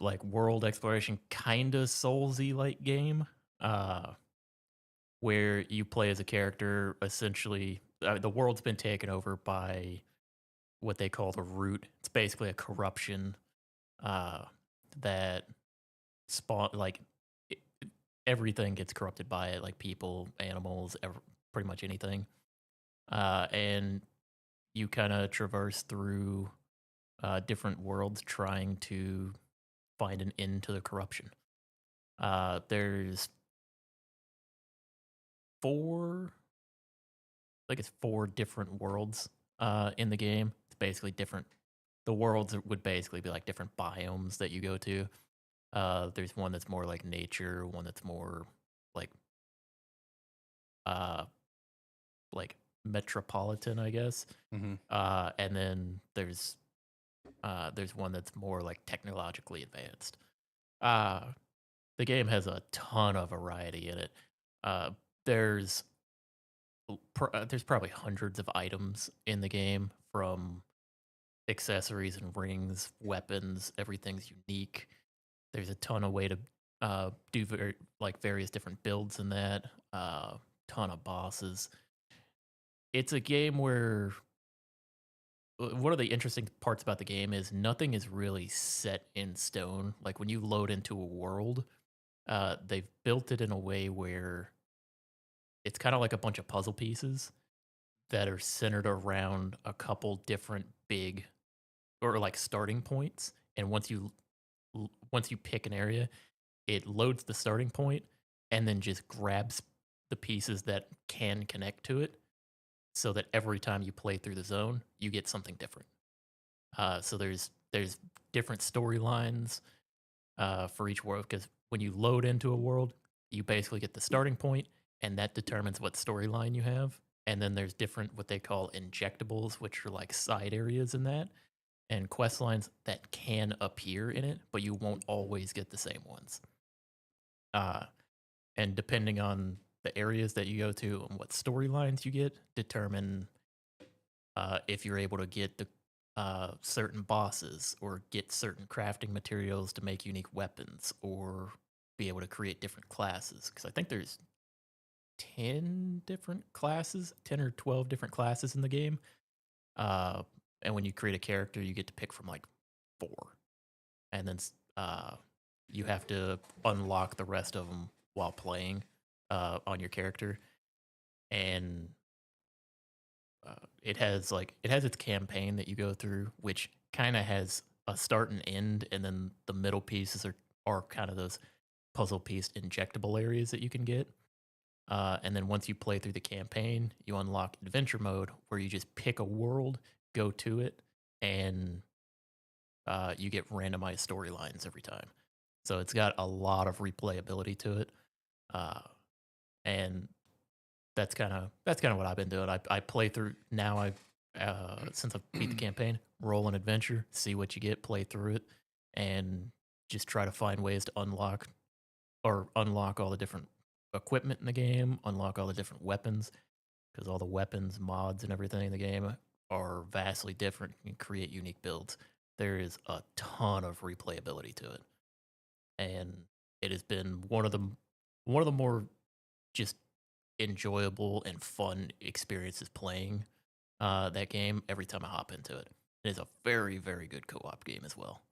like world exploration, kind of Soulsy like game, where you play as a character. Essentially, the world's been taken over by what they call the Root. It's basically a corruption that spawn everything gets corrupted by it, like people, animals, pretty much anything. And you kind of traverse through different worlds trying to find an end to the corruption. There's four different worlds in the game. It's basically different. The worlds would basically be like different biomes that you go to. There's one that's more like nature, one that's more like metropolitan, I guess. Mhm. And then there's one that's more like technologically advanced. The game has a ton of variety in it. There's probably hundreds of items in the game, from accessories and rings, weapons. Everything's unique. There's a ton of way to do various different builds in that. Ton of bosses. It's a game where one of the interesting parts about the game is nothing is really set in stone. Like when you load into a world, they've built it in a way where it's kind of like a bunch of puzzle pieces that are centered around a couple different big or like starting points. And once you pick an area, it loads the starting point and then just grabs the pieces that can connect to it, so that every time you play through the zone, you get something different. So there's different storylines for each world, because when you load into a world, you basically get the starting point, and that determines what storyline you have. And then there's different what they call injectables, which are like side areas in that, and quest lines that can appear in it, but you won't always get the same ones. And depending on the areas that you go to and what storylines you get, determine if you're able to get the certain bosses or get certain crafting materials to make unique weapons, or be able to create different classes. Because I think there's 10 different classes, 10 or 12 different classes in the game. And when you create a character, you get to pick from like 4. And then you have to unlock the rest of them while playing on your character. And it has its campaign that you go through, which kind of has a start and end, and then the middle pieces are kind of those puzzle piece injectable areas that you can get. And then once you play through the campaign, you unlock adventure mode, where you just pick a world, go to it, and you get randomized storylines every time. So it's got a lot of replayability to it, and that's kind of what I've been doing. I play through now. Since I beat the campaign, roll an adventure, see what you get, play through it, and just try to find ways to unlock all the different equipment in the game, unlock all the different weapons, because all the weapons, mods, and everything in the game are vastly different and create unique builds. There is a ton of replayability to it, and it has been one of the more just enjoyable and fun experiences playing that game every time I hop into it. It is a very, very good co-op game as well.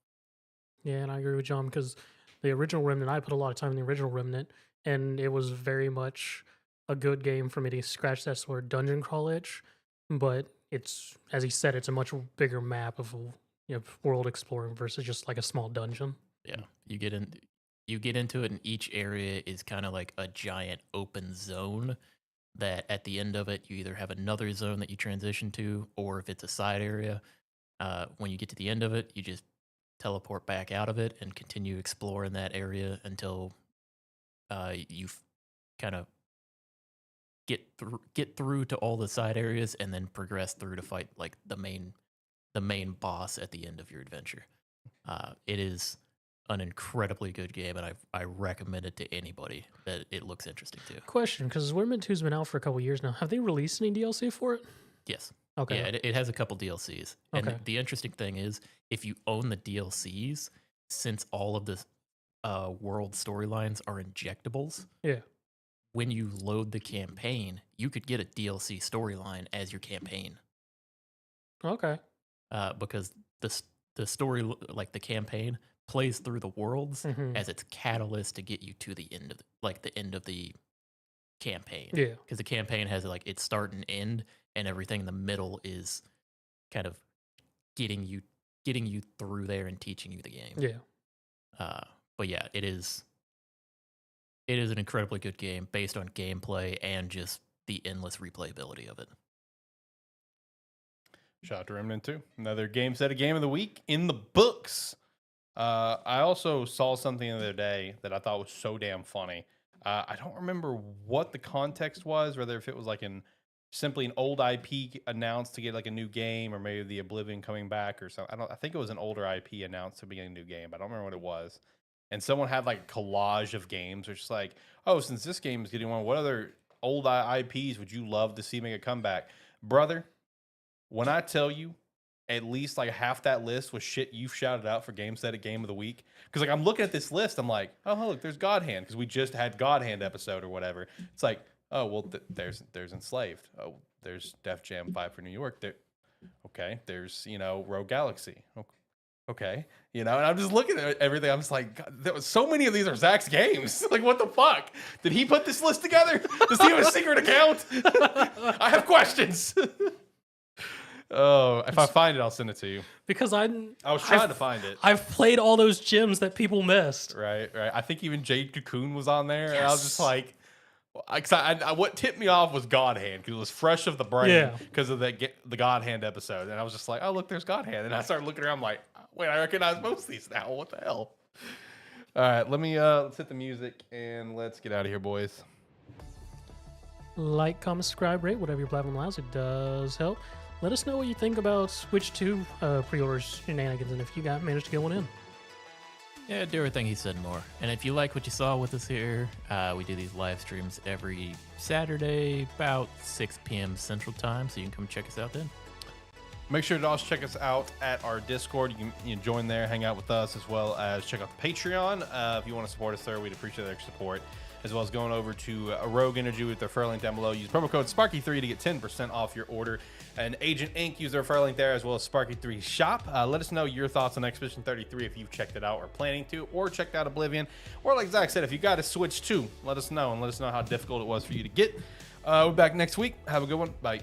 Yeah, and I agree with John because the original Remnant, I put a lot of time in the original Remnant, and it was very much a good game for me to scratch that sort of dungeon crawl itch. But it's, as he said, it's a much bigger map of world exploring versus just like a small dungeon. Yeah, you get into it, and each area is kind of like a giant open zone that at the end of it, you either have another zone that you transition to, or if it's a side area, when you get to the end of it, you just teleport back out of it and continue exploring that area until you kind of get through to all the side areas and then progress through to fight like the main boss at the end of your adventure. It is an incredibly good game, and I recommend it to anybody that it looks interesting to. Question, because Remnant 2's been out for a couple years now. Have they released any DLC for it? Yes. Okay. Yeah, it has a couple DLCs. Okay. And the interesting thing is, if you own the DLCs, since all of the world storylines are injectables, Yeah. when you load the campaign, you could get a DLC storyline as your campaign. Okay. Because the story, like the campaign, plays through the worlds as its catalyst to get you to the end of the end of the campaign. Yeah. Because the campaign has like its start and end, and everything in the middle is kind of getting you through there and teaching you the game. Yeah. But yeah, it is an incredibly good game based on gameplay and just the endless replayability of it. Shout out to Remnant 2. Another Gamestetic game of the week in the books. I also saw something the other day that I thought was so damn funny. I don't remember what the context was, whether if it was like simply an old IP announced to get like a new game, or maybe the Oblivion coming back or something. I think it was an older IP announced to be a new game, but I don't remember what it was. And someone had like a collage of games, which is like, oh, since this game is getting one, what other old IPs would you love to see make a comeback? Brother, when I tell you, at least like half that list was shit you've shouted out for Gamestetic Game of the Week. Because like I'm looking at this list, I'm like, oh look, there's God Hand, because we just had God Hand episode or whatever. It's like, oh well, there's Enslaved. Oh, there's Def Jam 5 for New York. Okay, there's Rogue Galaxy. Okay, and I'm just looking at everything. I'm just like, God, there was so many of these are Zach's games. Like, what the fuck? Did he put this list together? Does he have a secret account? I have questions. Oh, if I find it, I'll send it to you. Because I was trying to find it. I've played all those gems that people missed. Right. I think even Jade Cocoon was on there, Yes. and I was just like, what tipped me off was God Hand, because it was fresh of the brain because of the God Hand episode, and I was just like, oh look, there's God Hand, and I started looking around, I'm like, wait, I recognize most of these now. What the hell? All right, let's hit the music and let's get out of here, boys. Like, comment, subscribe, rate, whatever your platform allows. It does help. Let us know what you think about Switch 2 pre-orders shenanigans, and if you managed to get one in. Yeah, do everything he said and more. And if you like what you saw with us here, we do these live streams every Saturday about 6 p.m. Central Time, so you can come check us out then. Make sure to also check us out at our Discord. You can join there, hang out with us, as well as check out the Patreon. If you want to support us there, we'd appreciate their support, as well as going over to Rogue Energy with their referral link down below. Use promo code Sparky3 to get 10% off your order. And Agent Inc. use their referral link there, as well as Sparky3 shop. Let us know your thoughts on Expedition 33 if you've checked it out or planning to, or checked out Oblivion. Or like Zach said, if you got a Switch 2, let us know, and let us know how difficult it was for you to get. We're back next week. Have a good one. Bye.